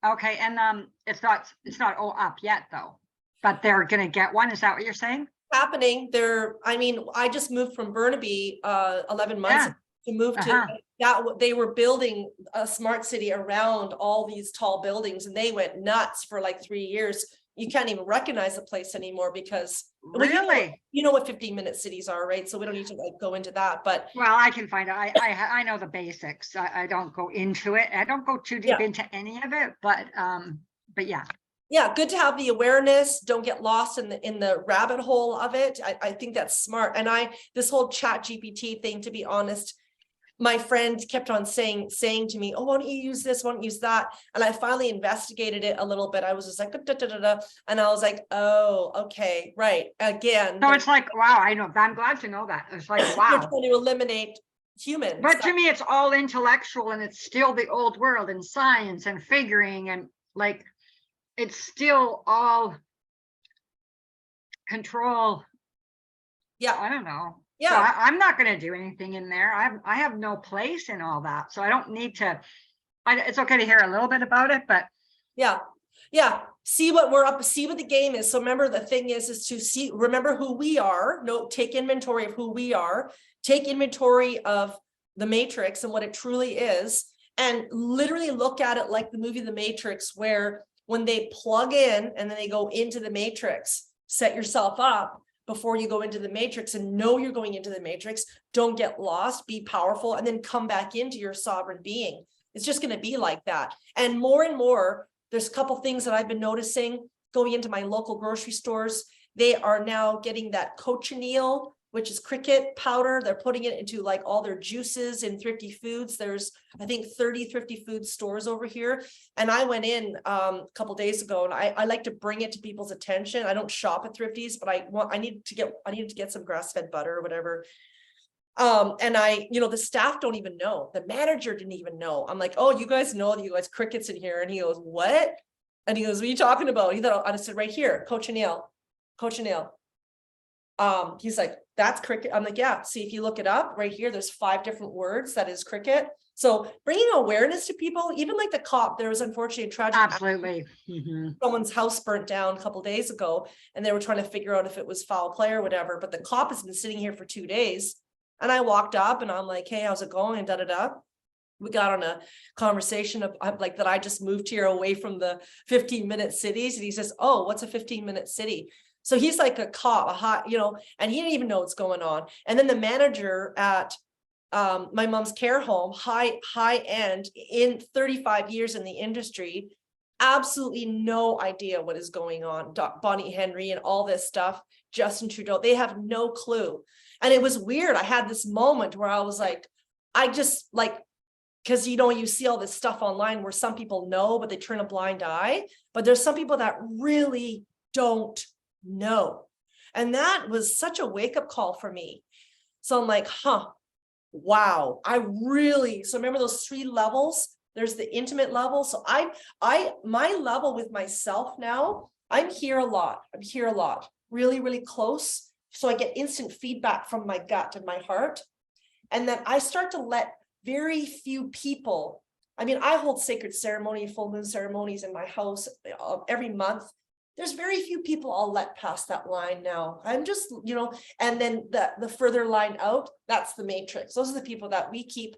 Okay. And it's not all up yet, though, but they're gonna get one. Is that what you're saying? Happening there. I mean, I just moved from Burnaby 11 months ago to move to that. They were building a smart city around all these tall buildings, and they went nuts for like 3 years. You can't even recognize the place anymore, because you know what 15-minute cities are, right? So we don't need to like go into that, but well, I can find out. I know the basics. I don't go into it. I don't go too deep into any of it, but yeah. Yeah, good to have the awareness. Don't get lost in the rabbit hole of it. I think that's smart. And this whole chat GPT thing, to be honest, my friend kept on saying to me, oh, why don't you use this? Why don't you use that? And I finally investigated it a little bit. I was just like, and I was like, oh, okay, right. Again. So it's like, wow, I know. I'm glad to know that. It's like, wow. You're trying to eliminate humans. But to me, it's all intellectual, and it's still the old world and science and figuring, and like, it's still all control. Yeah. I don't know. Yeah. So I'm not going to do anything in there. I have no place in all that. So I don't need to. It's okay to hear a little bit about it, but yeah. See what we're up, see what the game is. So remember, the thing is to remember who we are. Take inventory of who we are. take inventory of the Matrix and what it truly is, and literally look at it like the movie The Matrix, where when they plug in and then they go into the Matrix, set yourself up before you go into the Matrix and know you're going into the Matrix. Don't get lost, be powerful, and then come back into your sovereign being. It's just going to be like that. And more, there's a couple things that I've been noticing going into my local grocery stores. They are now getting that cochineal, which is cricket powder. They're putting it into like all their juices in Thrifty Foods. There's, I think, 30 Thrifty Foods stores over here. And I went in a couple days ago, and I like to bring it to people's attention. I don't shop at Thrifties, but I needed to get some grass-fed butter or whatever. And the staff don't even know. The manager didn't even know. I'm like, oh, you guys know that you guys crickets in here. And he goes, what? And he goes, what are you talking about? He thought, I said, right here, cochineal. He's like, that's cricket. I'm like, yeah, see, if you look it up right here, there's 5 different words that is cricket. So bringing awareness to people, even like the cop, there was unfortunately a tragic Absolutely. Someone's house burnt down a couple days ago, and they were trying to figure out if it was foul play or whatever, but the cop has been sitting here for 2 days. And I walked up and I'm like, hey, how's it going? And da-da-da. We got on a conversation of like that I just moved here away from the 15-minute cities. And he says, oh, what's a 15-minute city? So he's like a cop, a hot, and he didn't even know what's going on. And then the manager at my mom's care home, high end, in 35 years in the industry, absolutely no idea what is going on. Bonnie Henry and all this stuff, Justin Trudeau, they have no clue. And it was weird. I had this moment where I was like, because you see all this stuff online where some people know, but they turn a blind eye. But there's some people that really don't know. And that was such a wake-up call for me. So I'm like, wow, so remember those 3 levels? There's the intimate level. So my level with myself now, I'm here a lot, really, really close. So I get instant feedback from my gut and my heart. And then I start to let very few people, I hold sacred ceremony, full moon ceremonies in my house every month. There's very few people I'll let pass that line now. I'm just, and then the further line out, that's the Matrix. Those are the people that we keep,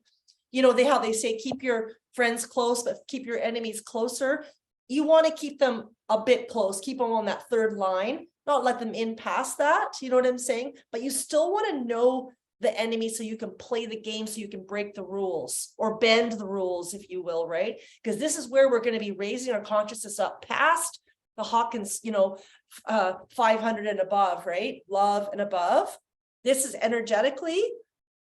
how they say, keep your friends close, but keep your enemies closer. You want to keep them a bit close, keep them on that third line, not let them in past that. You know what I'm saying? But you still want to know the enemy so you can play the game, so you can break the rules or bend the rules, if you will, right? Because this is where we're going to be raising our consciousness up past the Hawkins, 500 and above, right? Love and above. This is energetically,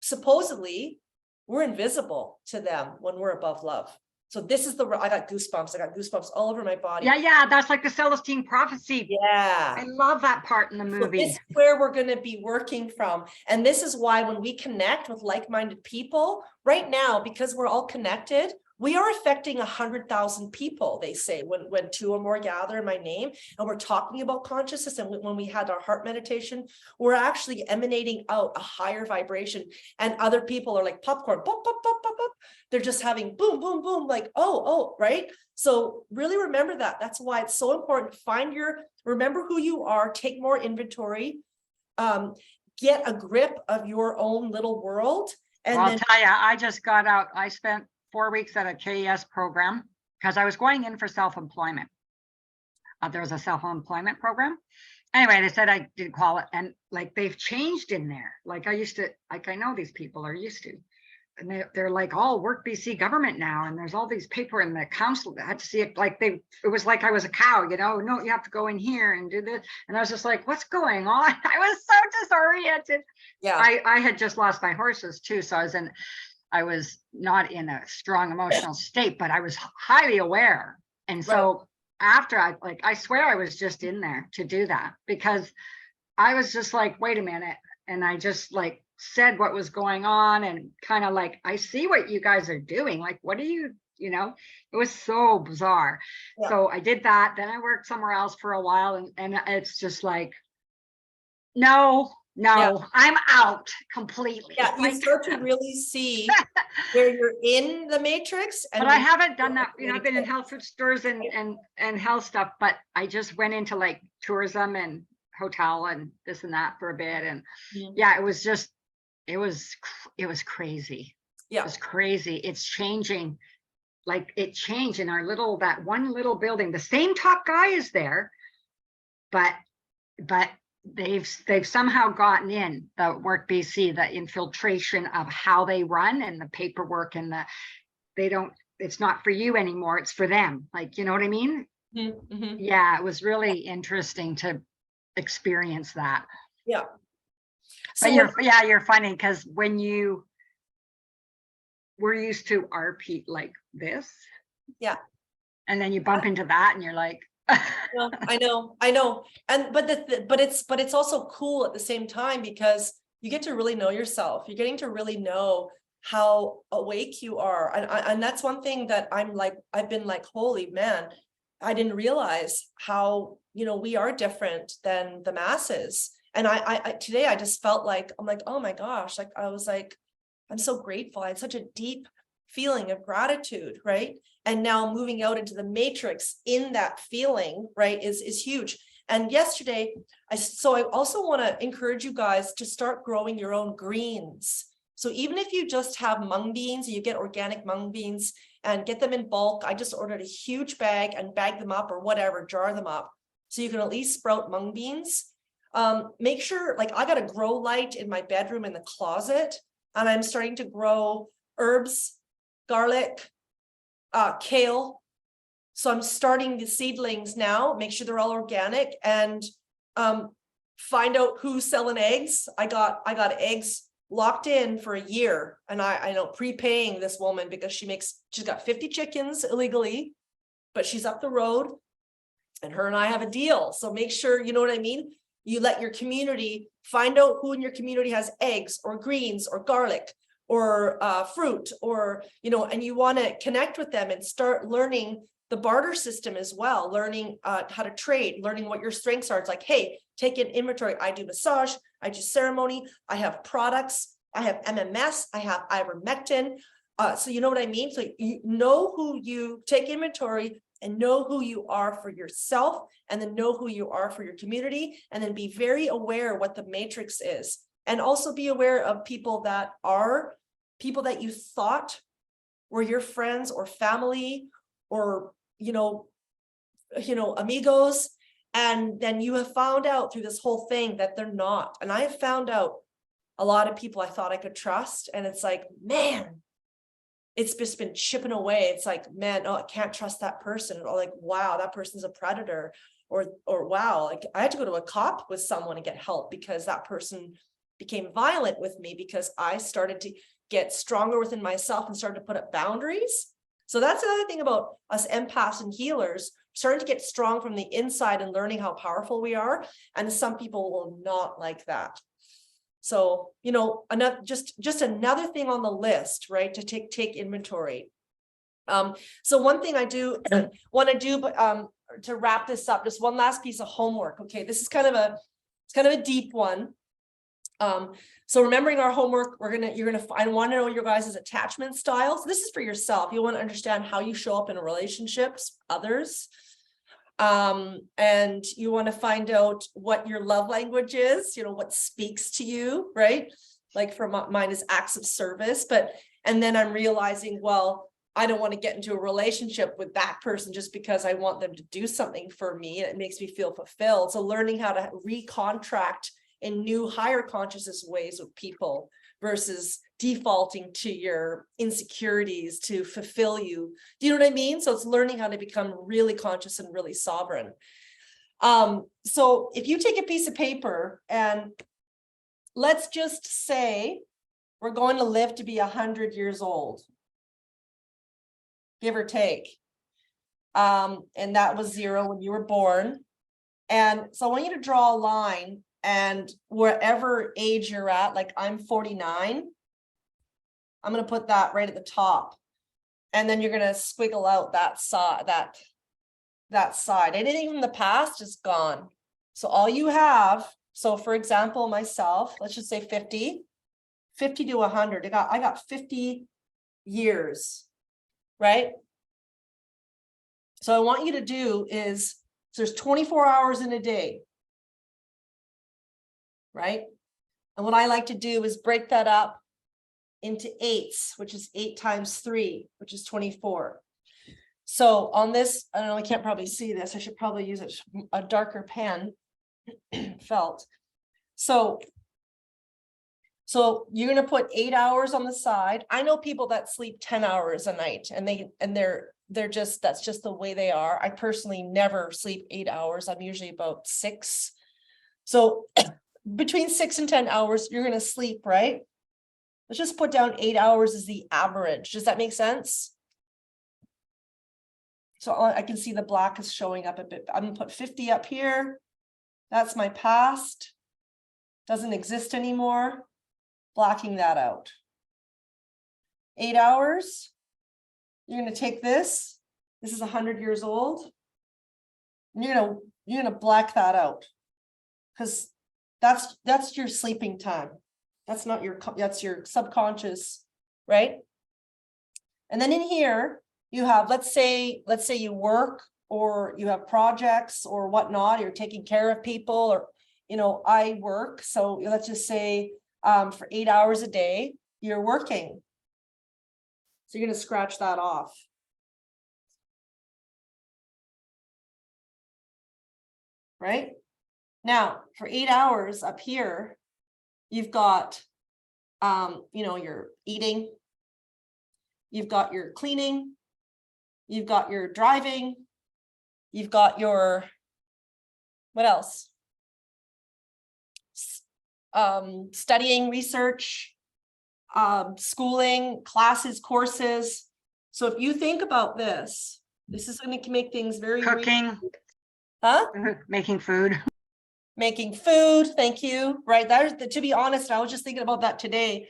supposedly, we're invisible to them when we're above love. So this is I got goosebumps all over my body. Yeah. That's like the Celestine prophecy. Yeah. I love that part in the movie. So this is where we're going to be working from. And this is why when we connect with like-minded people right now, because we're all connected, we are affecting 100,000 people, they say, when 2 or more gather in my name, and we're talking about consciousness. And when we had our heart meditation, we're actually emanating out a higher vibration, and other people are like popcorn, pop, pop, pop, pop, pop. They're just having boom, boom, boom, like, oh, right? So really remember that. That's why it's so important. Remember who you are, take more inventory, get a grip of your own little world. And I'll tell you, I just got out. I spent 4 weeks at a KES program because I was going in for self-employment. There was a self-employment program. Anyway, they said I didn't call it. And like, they've changed in there. Like I know these people are used to, and they're like, all work BC government now. And there's all these paper in the council that had to see it. Like it was like I was a cow, no, you have to go in here and do this. And I was just like, what's going on? I was so disoriented. Yeah. I had just lost my horses too. So I was not in a strong emotional state, but I was highly aware. And so after I swear I was just in there to do that, because I was just like, wait a minute. And I just like said what was going on, and kind of like, I see what you guys are doing. Like, what are you, it was so bizarre. Yeah. So I did that. Then I worked somewhere else for a while, and it's just like, no, I'm out completely. Yeah, you start to really see where you're in the Matrix. But I haven't done that. I've been in health food stores and health stuff, but I just went into like tourism and hotel and this and that for a bit. And yeah, it was just it was crazy. Yeah. It was crazy. It's changing. Like it changed in our that one little building. The same top guy is there, but they've somehow gotten in the Work BC, the infiltration of how they run and the paperwork and it's not for you anymore. It's for them. Like, you know what I mean? Mm-hmm. Yeah, it was really interesting to experience that. Yeah. But you're funny because when we're used to RP like this. Yeah. And then you bump into that and you're like, well, I know. And but it's also cool at the same time because you get to really know yourself. You're getting to really know how awake you are. And that's one thing that I've been like, holy man, I didn't realize how, we are different than the masses. And I today I just felt like, I'm like, oh my gosh, like I was like, I'm so grateful. I had such a deep feeling of gratitude, right? And now moving out into the matrix in that feeling, right, is huge. And yesterday, I also want to encourage you guys to start growing your own greens. So even if you just have mung beans, you get organic mung beans and get them in bulk. I just ordered a huge bag and bag them up or whatever, jar them up. So you can at least sprout mung beans. Make sure, like I got a grow light in my bedroom in the closet, and I'm starting to grow herbs, garlic, kale. So I'm starting the seedlings now, make sure they're all organic, and find out who's selling eggs. I got eggs locked in for a year, and I know prepaying this woman because she's got 50 chickens illegally, but she's up the road and her and I have a deal. So make sure, you know what I mean? You let your community find out who in your community has eggs or greens or garlic or fruit, or, and you want to connect with them and start learning the barter system as well, learning how to trade, learning what your strengths are. It's like, hey, take an inventory. I do massage, I do ceremony, I have products, I have MMS, I have ivermectin. So you know what I mean? So you know who you take inventory and know who you are for yourself, and then know who you are for your community, and then be very aware what the matrix is. And also be aware of people that you thought were your friends or family or, amigos. And then you have found out through this whole thing that they're not. And I have found out a lot of people I thought I could trust. And it's like, man, it's just been chipping away. It's like, man, oh, I can't trust that person. Or like, wow, that person's a predator. Or wow, like I had to go to a cop with someone and get help because that person became violent with me because I started to get stronger within myself and started to put up boundaries. So that's another thing about us empaths and healers, starting to get strong from the inside and learning how powerful we are. And some people will not like that. So, another just another thing on the list, right? To take inventory. So one thing I do want to do, but to wrap this up, just one last piece of homework. Okay, this is kind of a deep one. So remembering our homework, I want to know your guys' attachment styles. This is for yourself. You want to understand how you show up in relationships, others. And you want to find out what your love language is, what speaks to you, right? Like for mine is acts of service, and then I'm realizing, well, I don't want to get into a relationship with that person just because I want them to do something for me. And it makes me feel fulfilled. So learning how to recontract in new higher consciousness ways with people versus defaulting to your insecurities to fulfill you. Do you know what I mean? So it's learning how to become really conscious and really sovereign. So if you take a piece of paper and let's just say we're going to live to be 100 years old, give or take. And that was 0 when you were born. And so I want you to draw a line, and wherever age you're at, like I'm 49, I'm going to put that right at the top. And then you're going to squiggle out that side, that side. Anything from the past is gone. So all you have, so for example, myself, let's just say 50 to 100. I got 50 years, right? So I want you to do is, so there's 24 hours in a day, right? And what I like to do is break that up into 8s, which is 8 times 3, which is 24. So on this, I don't know, I can't probably see this. I should probably use a darker pen, felt. So you're going to put 8 hours on the side. I know people that sleep 10 hours a night, and they're just, that's just the way they are. I personally never sleep 8 hours. I'm usually about 6. So between 6 and 10 hours, you're going to sleep, right? Let's just put down 8 hours as the average. Does that make sense? So I can see the black is showing up a bit. I'm going to put 50 up here. That's my past. Doesn't exist anymore. Blocking that out. 8 hours. You're going to take this. This is 100 years old. And you're going to black that out, because that's your sleeping time. That's not your, that's your subconscious, right? And then in here you have, let's say you work, or you have projects or whatnot, you're taking care of people, or, I work. So let's just say for 8 hours a day, you're working. So you're going to scratch that off. Right? Now, for 8 hours up here, you've got, your eating, you've got your cleaning, you've got your driving, you've got your, what else? Studying, research, schooling, classes, courses. So if you think about this is going to make things very Cooking. Huh? Making food. Making food. Thank you. Right. To be honest, I was just thinking about that today.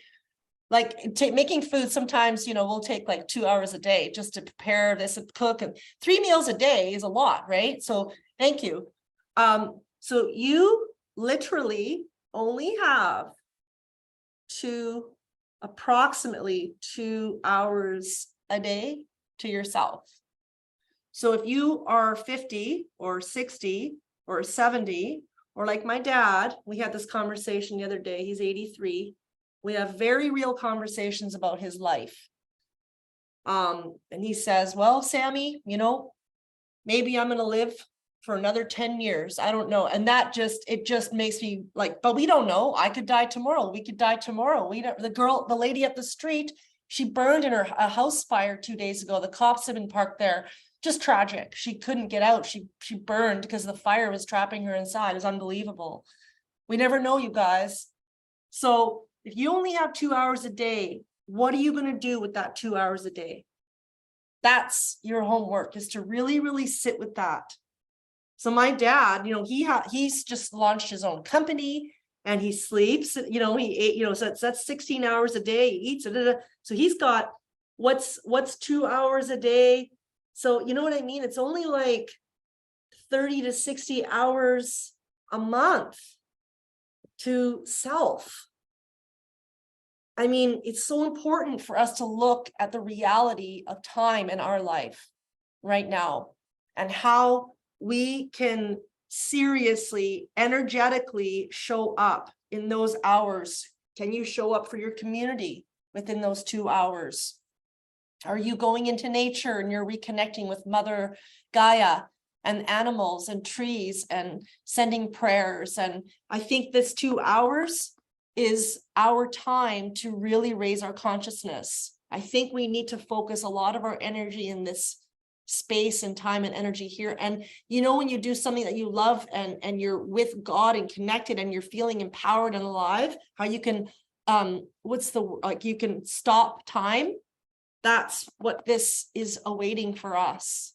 Like making food, sometimes, we'll take like 2 hours a day just to prepare this and cook, and 3 meals a day is a lot, right? So thank you. So you literally only have approximately 2 hours a day to yourself. So if you are 50 or 60 or 70, or like my dad, we had this conversation the other day, he's 83. We have very real conversations about his life. And he says, well, Sammy, maybe I'm going to live for another 10 years. I don't know. And it just makes me like, but we don't know. I could die tomorrow. We could die tomorrow. The lady up the street, she burned in a house fire 2 days ago. The cops have been parked there. Just tragic. She couldn't get out. She burned because the fire was trapping her inside. It was unbelievable. We never know, you guys. So if you only have 2 hours a day, what are you going to do with that 2 hours a day? That's your homework, is to really, really sit with that. So my dad, he's just launched his own company, and he sleeps, he ate, so that's 16 hours a day. He eats. So he's got what's 2 hours a day. So you know what I mean? It's only like 30 to 60 hours a month to self. I mean, it's so important for us to look at the reality of time in our life right now, and how we can seriously, energetically show up in those hours. Can you show up for your community within those 2 hours? Are you going into nature and you're reconnecting with Mother Gaia and animals and trees and sending prayers? And I think this 2 hours is our time to really raise our consciousness. I think we need to focus a lot of our energy in this space and time and energy here. And when you do something that you love, and you're with God and connected, and you're feeling empowered and alive, how you can you can stop time. That's what this is awaiting for us.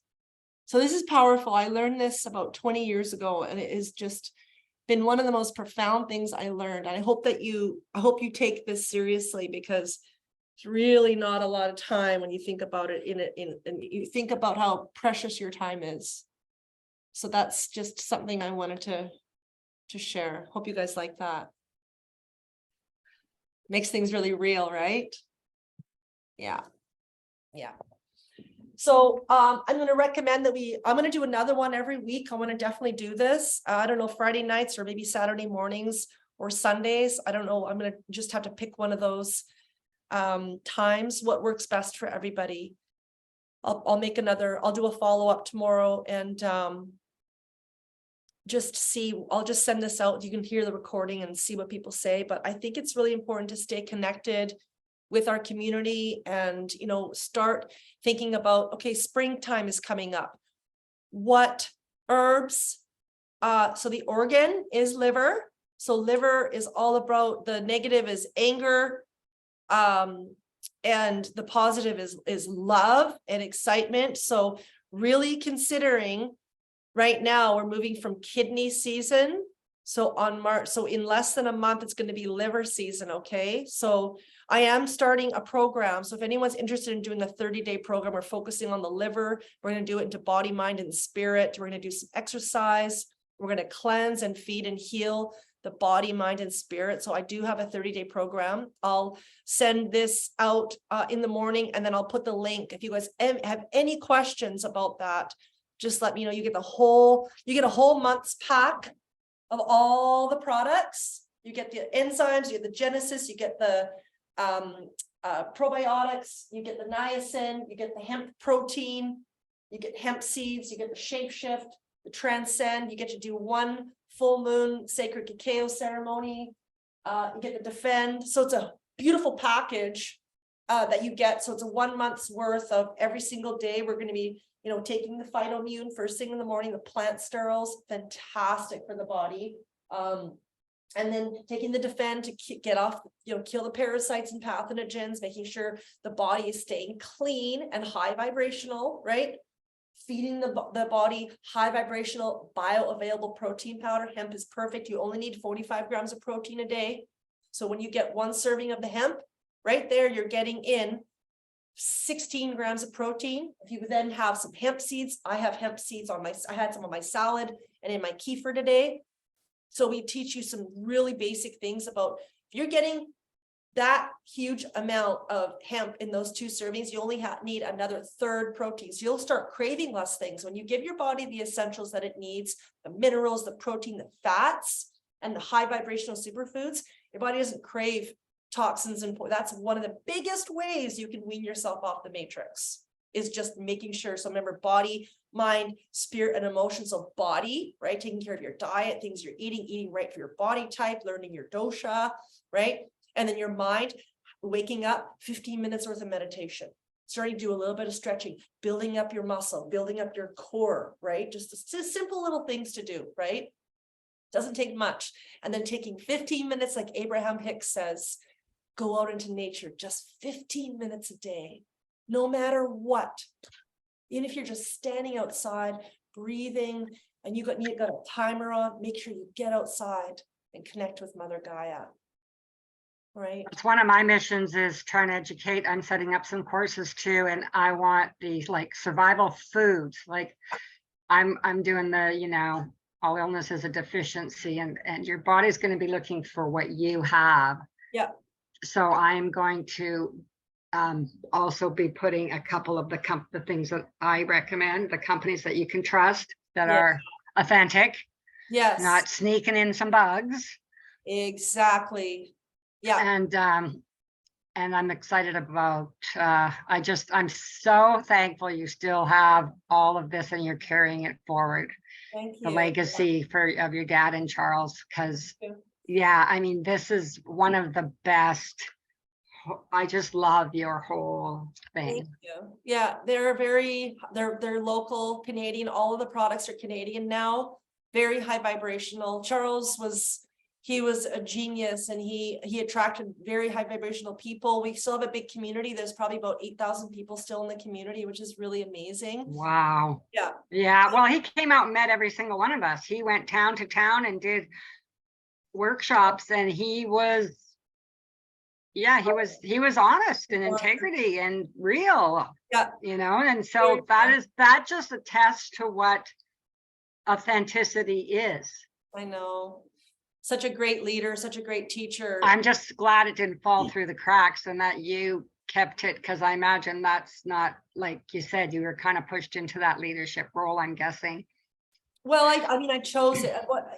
So this is powerful. I learned this about 20 years ago, and it has just been one of the most profound things I learned. And I hope you take this seriously, because it's really not a lot of time when you think about it and you think about how precious your time is. So that's just something I wanted to share. Hope you guys like that. Makes things really real, right? Yeah. So I'm going to recommend that I'm going to do another one every week. I want to definitely do this. I don't know, Friday nights or maybe Saturday mornings. or Sundays. I don't know. I'm going to just have to pick one of those times, what works best for everybody. I'll do a follow-up tomorrow and just see, I'll just send this out. You can hear the recording and see what people say, but I think it's really important to stay connected with our community and, you know, start thinking about, okay, springtime is coming up. What herbs? So the organ is liver. So liver is all about, the negative is anger, and the positive is love and excitement. So really considering, right now we're moving from kidney season. So on March, so in less than a month, it's going to be liver season. Okay. So I am starting a program. So if anyone's interested in doing a 30-day program, we're focusing on the liver. We're going to do it into body, mind, and spirit. We're going to do some exercise. We're going to cleanse and feed and heal the body, mind, and spirit. So I do have a 30-day program. I'll send this out in the morning, and then I'll put the link. If you guys have any questions about that, just let me know. You get a whole month's pack of all the products. You get the enzymes, you get the Genesis, you get the probiotics, you get the niacin, you get the hemp protein, you get hemp seeds, you get the shapeshift, the transcend. You get to do one full moon sacred cacao ceremony. You get the defend. So it's a beautiful package that you get. So it's a 1 month's worth of every single day. We're going to be, you know, taking the phytoimmune first thing in the morning, the plant sterols, fantastic for the body. And then taking the defend to get off, you know, kill the parasites and pathogens, making sure the body is staying clean and high vibrational, right? Feeding the body high vibrational bioavailable protein powder. Hemp is perfect. You only need 45 grams of protein a day. So when you get one serving of the hemp, right there, you're getting in 16 grams of protein. If you then have some hemp seeds, I have hemp seeds I had some on my salad and in my kefir today. So we teach you some really basic things about, if you're getting that huge amount of hemp in those 2 servings, you only need another third protein. So you'll start craving less things. When you give your body the essentials that it needs, the minerals, the protein, the fats, and the high vibrational superfoods, your body doesn't crave toxins. And that's one of the biggest ways you can wean yourself off the matrix, is just making sure. So remember, body, mind, spirit, and emotions. So body, right? Taking care of your diet, things you're eating right for your body type, learning your dosha, right? And then your mind, waking up, 15 minutes worth of meditation, starting to do a little bit of stretching, building up your muscle, building up your core, right? Just simple little things to do, right? Doesn't take much. And then taking 15 minutes, like Abraham Hicks says, go out into nature, just 15 minutes a day, no matter what. Even if you're just standing outside, breathing, and you got a timer on, make sure you get outside and connect with Mother Gaia. Right. It's one of my missions, is trying to educate. I'm setting up some courses too, and I want these like survival foods. Like I'm doing the, you know, all illness is a deficiency, and your body's going to be looking for what you have. Yeah. So I'm going to also be putting a couple of the things that I recommend, the companies that you can trust, that are authentic. Yes. Not sneaking in some bugs. Exactly. Yeah. And I'm excited about, I'm so thankful you still have all of this and you're carrying it forward. Thank you. The legacy of your dad and Charles, because yeah, I mean, this is one of the best. I just love your whole thing. Thank you. Yeah, they're local Canadian. All of the products are Canadian now. Very high vibrational. Charles was a genius, and he attracted very high vibrational people. We still have a big community. There's probably about 8,000 people still in the community, which is really amazing. Wow. Yeah. Yeah. Well, he came out and met every single one of us. He went town to town and did workshops, and he was honest and integrity and real. Yeah. You know, and so that just attests to what authenticity is. I know. Such a great leader, such a great teacher. I'm just glad it didn't fall through the cracks and that you kept it, because I imagine that's not, like you said, you were kind of pushed into that leadership role, I'm guessing. Well, I mean, I chose it,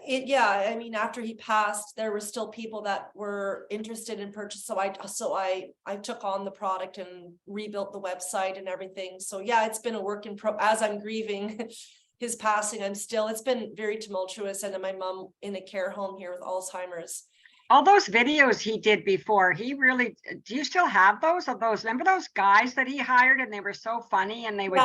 yeah, I mean, after he passed, there were still people that were interested in purchase. So I took on the product and rebuilt the website and everything. So yeah, it's been a work in as I'm grieving his passing, it's been very tumultuous. And then my mom in a care home here with Alzheimer's. All those videos he did before, he really, do you still have those? Remember those guys that he hired and they were so funny and they were,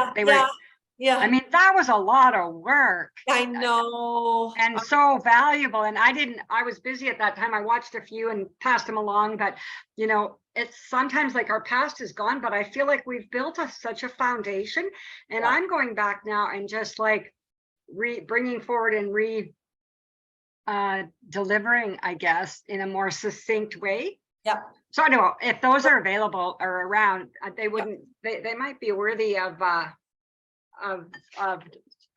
yeah. I mean, that was a lot of work. I know. And so valuable. And I was busy at that time. I watched a few and passed them along, but you know, it's sometimes like our past is gone, but I feel like we've built such a foundation, and I'm going back now and just like bringing forward and delivering, I guess, in a more succinct way. Yeah. So I don't know if those are available or around, they wouldn't, they might be worthy of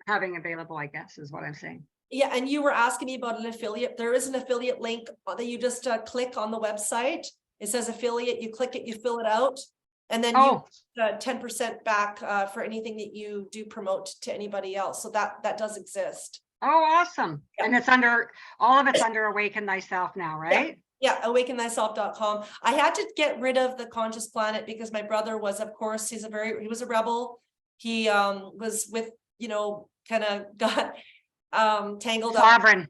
having available, I guess, is what I'm saying. Yeah, and you were asking me about an affiliate. There is an affiliate link that you just click on the website. It says affiliate, you click it, you fill it out, and then you 10% back for anything that you do promote to anybody else. So that does exist. Oh, awesome. Yeah. And it's all of it's under Awaken Thyself now, right? Yeah, awakenthyself.com. I had to get rid of the Conscious Planet because my brother was, of course, he was a rebel. He was with, kind of got tangled Sovereign. Up.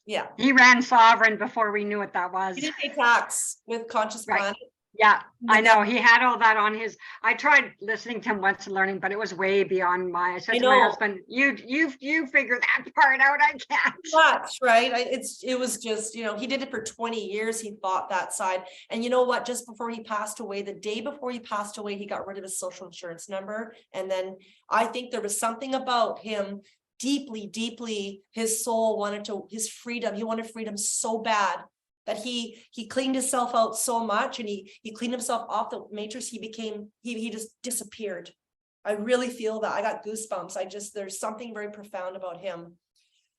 Yeah. He ran Sovereign before we knew what that was. He didn't pay tax with Conscious Planet. Yeah, I know. He had all that on his. I tried listening to him once and learning, but it was way beyond my. I said to my husband, "You figure that part out. I can't." That's right. It was just, he did it for 20 years. He fought that side, and you know what? Just before he passed away, the day before he passed away, he got rid of his social insurance number, and then I think there was something about him. Deeply, his soul wanted his freedom. He wanted freedom so bad that he cleaned himself out so much, and he cleaned himself off the matrix. He just disappeared. I really feel that. I got goosebumps. There's something very profound about him,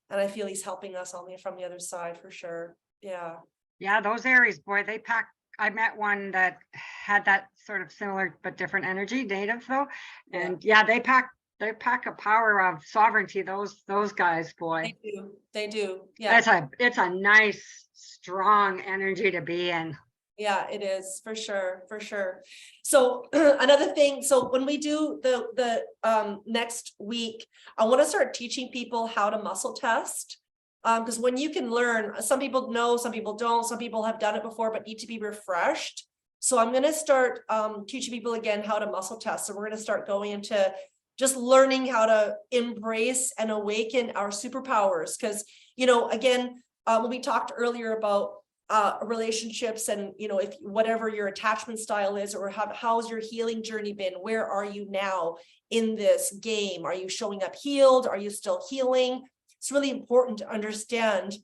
and I feel he's helping us from the other side for sure. Yeah, those Aries, boy, they pack. I met one that had that sort of similar but different energy, native though, and they pack a power of sovereignty. Those guys, boy. They do. Yeah. It's a nice, strong energy to be in. Yeah, it is for sure. So another thing, so when we do the next week, I want to start teaching people how to muscle test. Because when you can learn, some people know, some people don't, some people have done it before but need to be refreshed. So I'm going to start teaching people again how to muscle test. So we're going to start going into just learning how to embrace and awaken our superpowers. Because, again, when we talked earlier about relationships and, if whatever your attachment style is, or how's your healing journey been? Where are you now in this game? Are you showing up healed? Are you still healing? It's really important to understand,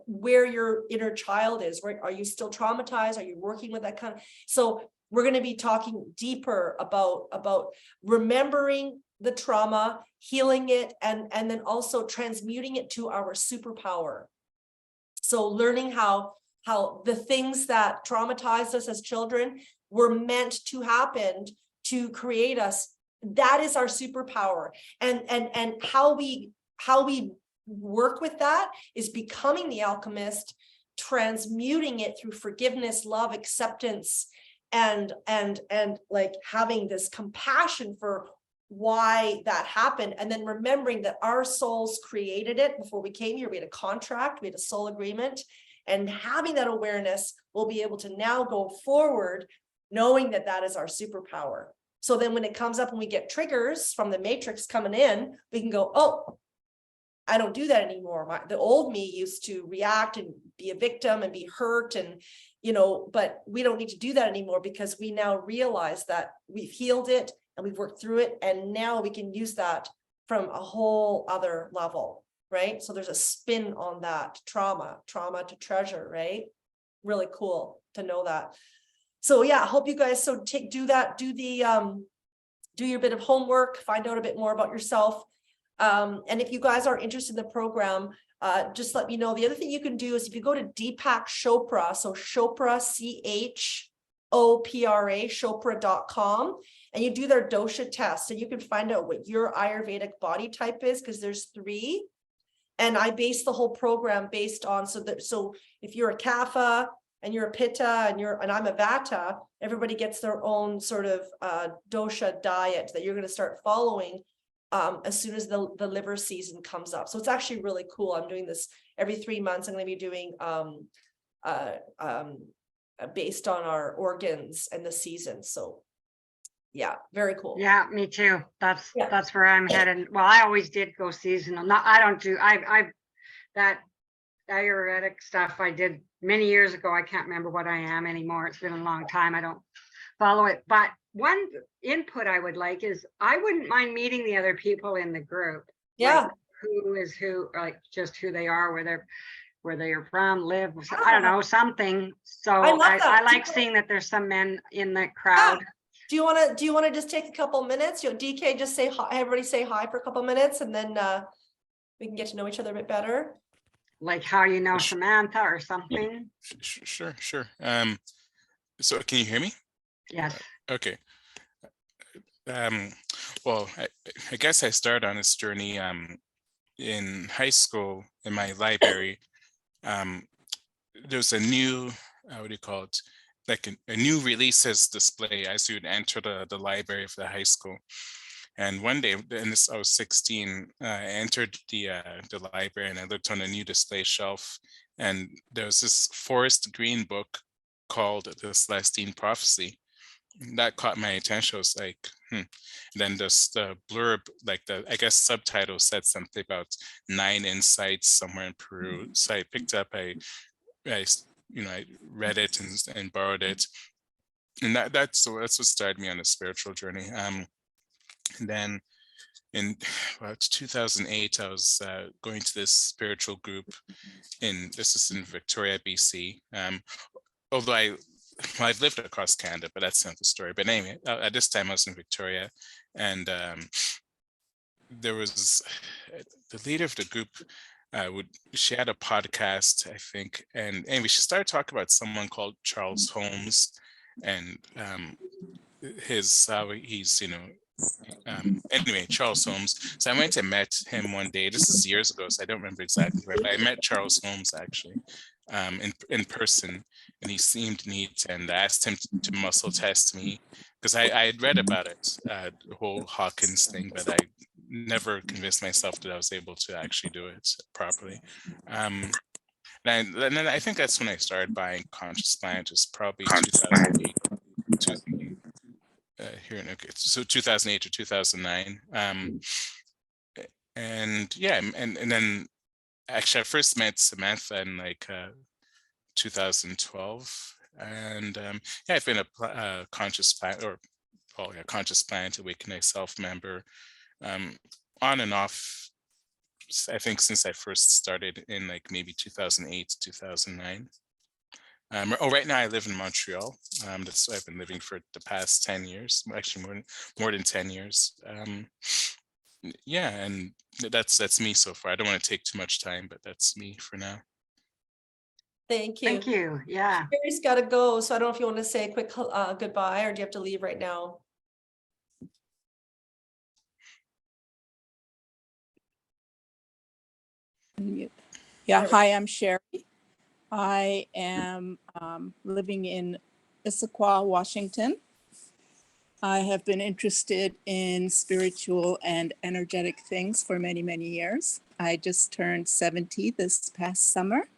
where your inner child is, right? Are you still traumatized? Are you working with that kind of, so we're going to be talking deeper about remembering the trauma, healing it, and then also transmuting it to our superpower. So learning how the things that traumatized us as children were meant to happen to create us. That is our superpower. And how we work with that is becoming the alchemist, transmuting it through forgiveness, love, acceptance, and like having this compassion for why that happened, and then remembering that our souls created it before we came here. We had a contract, we had a soul agreement, and having that awareness, we'll be able to now go forward knowing that that is our superpower. So then when it comes up and we get triggers from the matrix coming in, we can go, oh, I don't do that anymore. The old me used to react and be a victim and be hurt, and but we don't need to do that anymore, because we now realize that we've healed it and we've worked through it, and now we can use that from a whole other level, right? So there's a spin on that trauma to treasure, right? Really cool to know that. So yeah, I hope you guys do your bit of homework, find out a bit more about yourself. And if you guys are interested in the program, just let me know. The other thing you can do is if you go to Deepak Chopra, so Chopra, Chopra, Chopra.com, and you do their dosha test, so you can find out what your Ayurvedic body type is, because there's 3. And I base the whole program based on, so if you're a Kapha and you're a Pitta and I'm a Vata, everybody gets their own sort of dosha diet that you're going to start following as soon as the liver season comes up. So it's actually really cool. I'm doing this every 3 months. I'm going to be doing based on our organs and the season. So yeah, very cool. Yeah, me too. That's where I'm headed. Well, I always did go seasonal. I don't do, I've that Ayurvedic stuff I did many years ago. I can't remember what I am anymore. It's been a long time. I don't follow it. But one input I would like is, I wouldn't mind meeting the other people in the group. Yeah. Like who is who, like just who they are, where they are from, live, I don't know, something. So I like seeing that there's some men in that crowd. Yeah. Do you want to just take a couple minutes? DK, just say hi, everybody say hi for a couple minutes, and then we can get to know each other a bit better. Like how you know Samantha or something. Sure. So can you hear me? Yes. Okay. Well, I guess I started on this journey in high school. In my library, there's a new, what do you call it? Like a new releases display as you'd enter the library for the high school. And one day, I was 16, I entered the library and I looked on a new display shelf, and there was this forest green book called The Celestine Prophecy. That caught my attention. I was like, And then just the blurb, like I guess subtitle said something about 9 insights somewhere in Peru. So I picked up, I read it and borrowed it, and that's what started me on a spiritual journey. And then in about 2008, I was going to this spiritual group this is in Victoria, BC. Although I've lived across Canada, but that's not the story. But anyway, at this time I was in Victoria, and there was the leader of the group. She had a podcast, I think, and anyway, she started talking about someone called Charles Holmes, and he's anyway, Charles Holmes. So I went and met him one day. This is years ago, so I don't remember exactly where, but I met Charles Holmes actually in person, and he seemed neat, and I asked him to muscle test me, because I had read about it, the whole Hawkins thing, but I never convinced myself that I was able to actually do it properly. And then I think that's when I started buying Conscious Planet, was probably 2008. So 2008 or 2009. And yeah, and then actually I first met Samantha in like 2012, and yeah, I've been a Conscious Planet, Conscious Planet Awaken Thyself member, on and off, I think since I first started in like maybe 2008, 2009. Right now I live in Montreal. That's I've been living for the past 10 years, actually more than 10 years. Yeah, and that's me so far. I don't want to take too much time, but that's me for now. Thank you. Thank you. Yeah. Sherry's got to go, so I don't know if you want to say a quick goodbye, or do you have to leave right now? Yeah, hi, I'm Sherry. I am living in Issaquah, Washington. I have been interested in spiritual and energetic things for many, many years. I just turned 70 this past summer.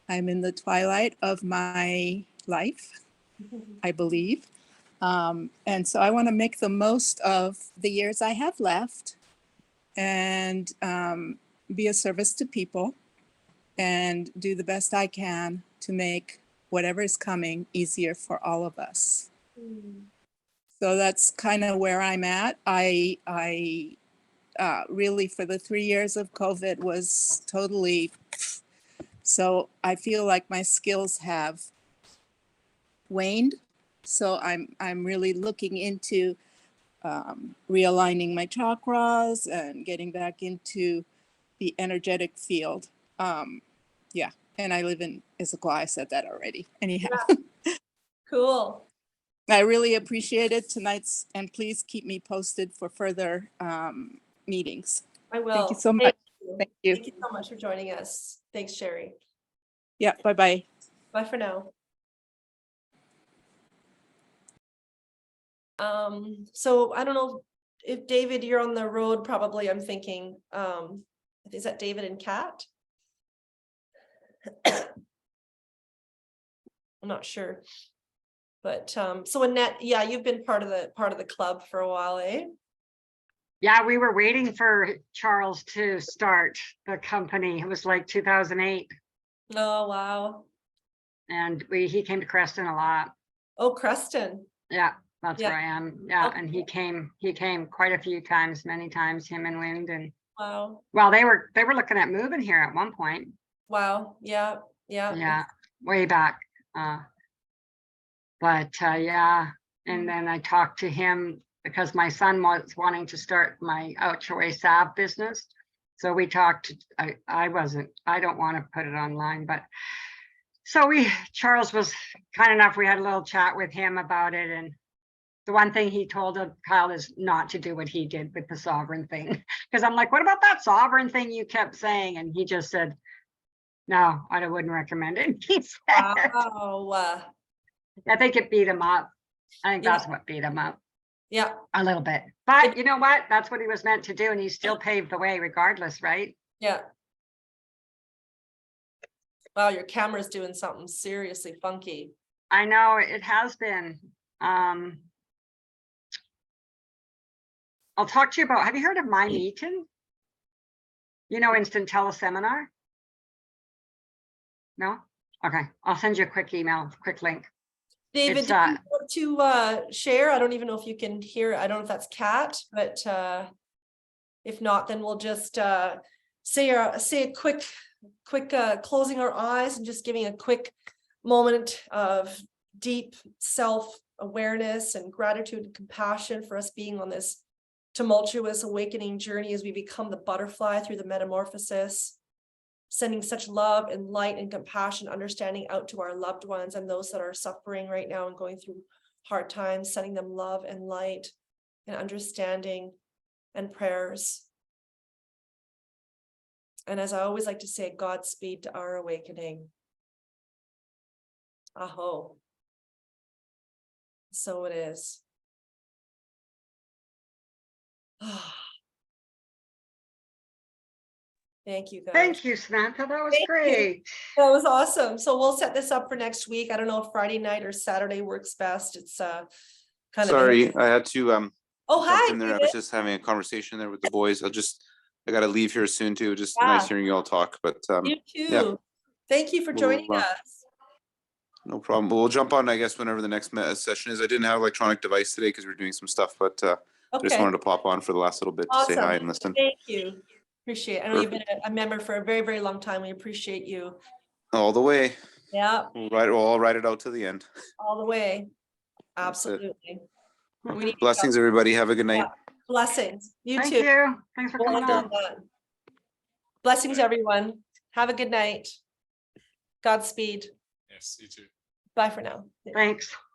I'm in the twilight of my life, I believe. And so I want to make the most of the years I have left and be a service to people and do the best I can to make whatever is coming easier for all of us. So that's kind of where I'm at. I really, for the 3 years of COVID, was totally, so I feel like my skills have waned. So I'm really looking into realigning my chakras and getting back into the energetic field. Yeah, and I live in Issaquah. I said that already. Anyhow. Yeah. Cool. I really appreciate it tonight's, and please keep me posted for further meetings. I will. Thank you so much. Thank you. Thank you so much for joining us. Thanks, Sherry. Yeah, bye-bye. Bye for now. So I don't know if David, you're on the road, probably, I'm thinking, is that David and Kat? I'm not sure. But so Annette, yeah, you've been part of the club for a while, eh? Yeah, we were waiting for Charles to start the company. It was like 2008. Oh, wow. And he came to Creston a lot. Oh, Creston. Yeah, that's Yeah. where I am. Yeah, Okay. and he came quite a few times, many times, him and Wind. And Wow. well, they were looking at moving here at one point. Wow. Yeah. Yeah. Yeah, way back. Yeah, and then I talked to him because my son was wanting to start my outchoy salve business. So we talked. I don't want to put it online, but so Charles was kind enough. We had a little chat with him about it, and the one thing he told Kyle is not to do what he did with the sovereign thing. Because I'm like, what about that sovereign thing you kept saying? And he just said, no, I wouldn't recommend it. He said, wow. I think it beat him up. I think Yeah. that's what beat him up. Yeah. A little bit. But you know what? That's what he was meant to do. And he still paved the way regardless, right? Yeah. Wow, your camera's doing something seriously funky. I know it has been. I'll talk to you about, have you heard of My Meeting? You know, instant teleseminar? No? Okay, I'll send you a quick email, quick link. David, do you want to share? I don't even know if you can hear. I don't know if that's Kat, but if not, then we'll just say a quick closing our eyes and just giving a quick moment of deep self-awareness and gratitude and compassion for us being on this tumultuous awakening journey as we become the butterfly through the metamorphosis, sending such love and light and compassion, understanding out to our loved ones and those that are suffering right now and going through hard times, sending them love and light and understanding and prayers. And as I always like to say, Godspeed to our awakening. Aho. So it is. Thank you, guys. Thank you, Samantha. That was Thank great. You. That was awesome. So we'll set this up for next week. I don't know if Friday night or Saturday works best. It's kind of. Sorry, I had to oh, jump hi. in there. I was just having a conversation there with the boys. I gotta leave here soon too. Just Yeah. nice hearing you all talk. But You too. yeah. Thank you for joining us. No problem. We'll jump on, I guess, whenever the next session is. I didn't have electronic device today because we were doing some stuff, but Okay. just wanted to pop on for the last little bit to say hi and listen. Thank you. Appreciate it. I know you've been a member for a very, very long time. We appreciate you. All the way. Yeah. We'll ride it out to the end. All the way. Absolutely. Blessings, everybody. Have a good night. Yeah. Blessings. You Thank too. you. Thanks for coming on. Blessings, everyone. Have a good night. Godspeed. Yes, you too. Bye for now. Thanks.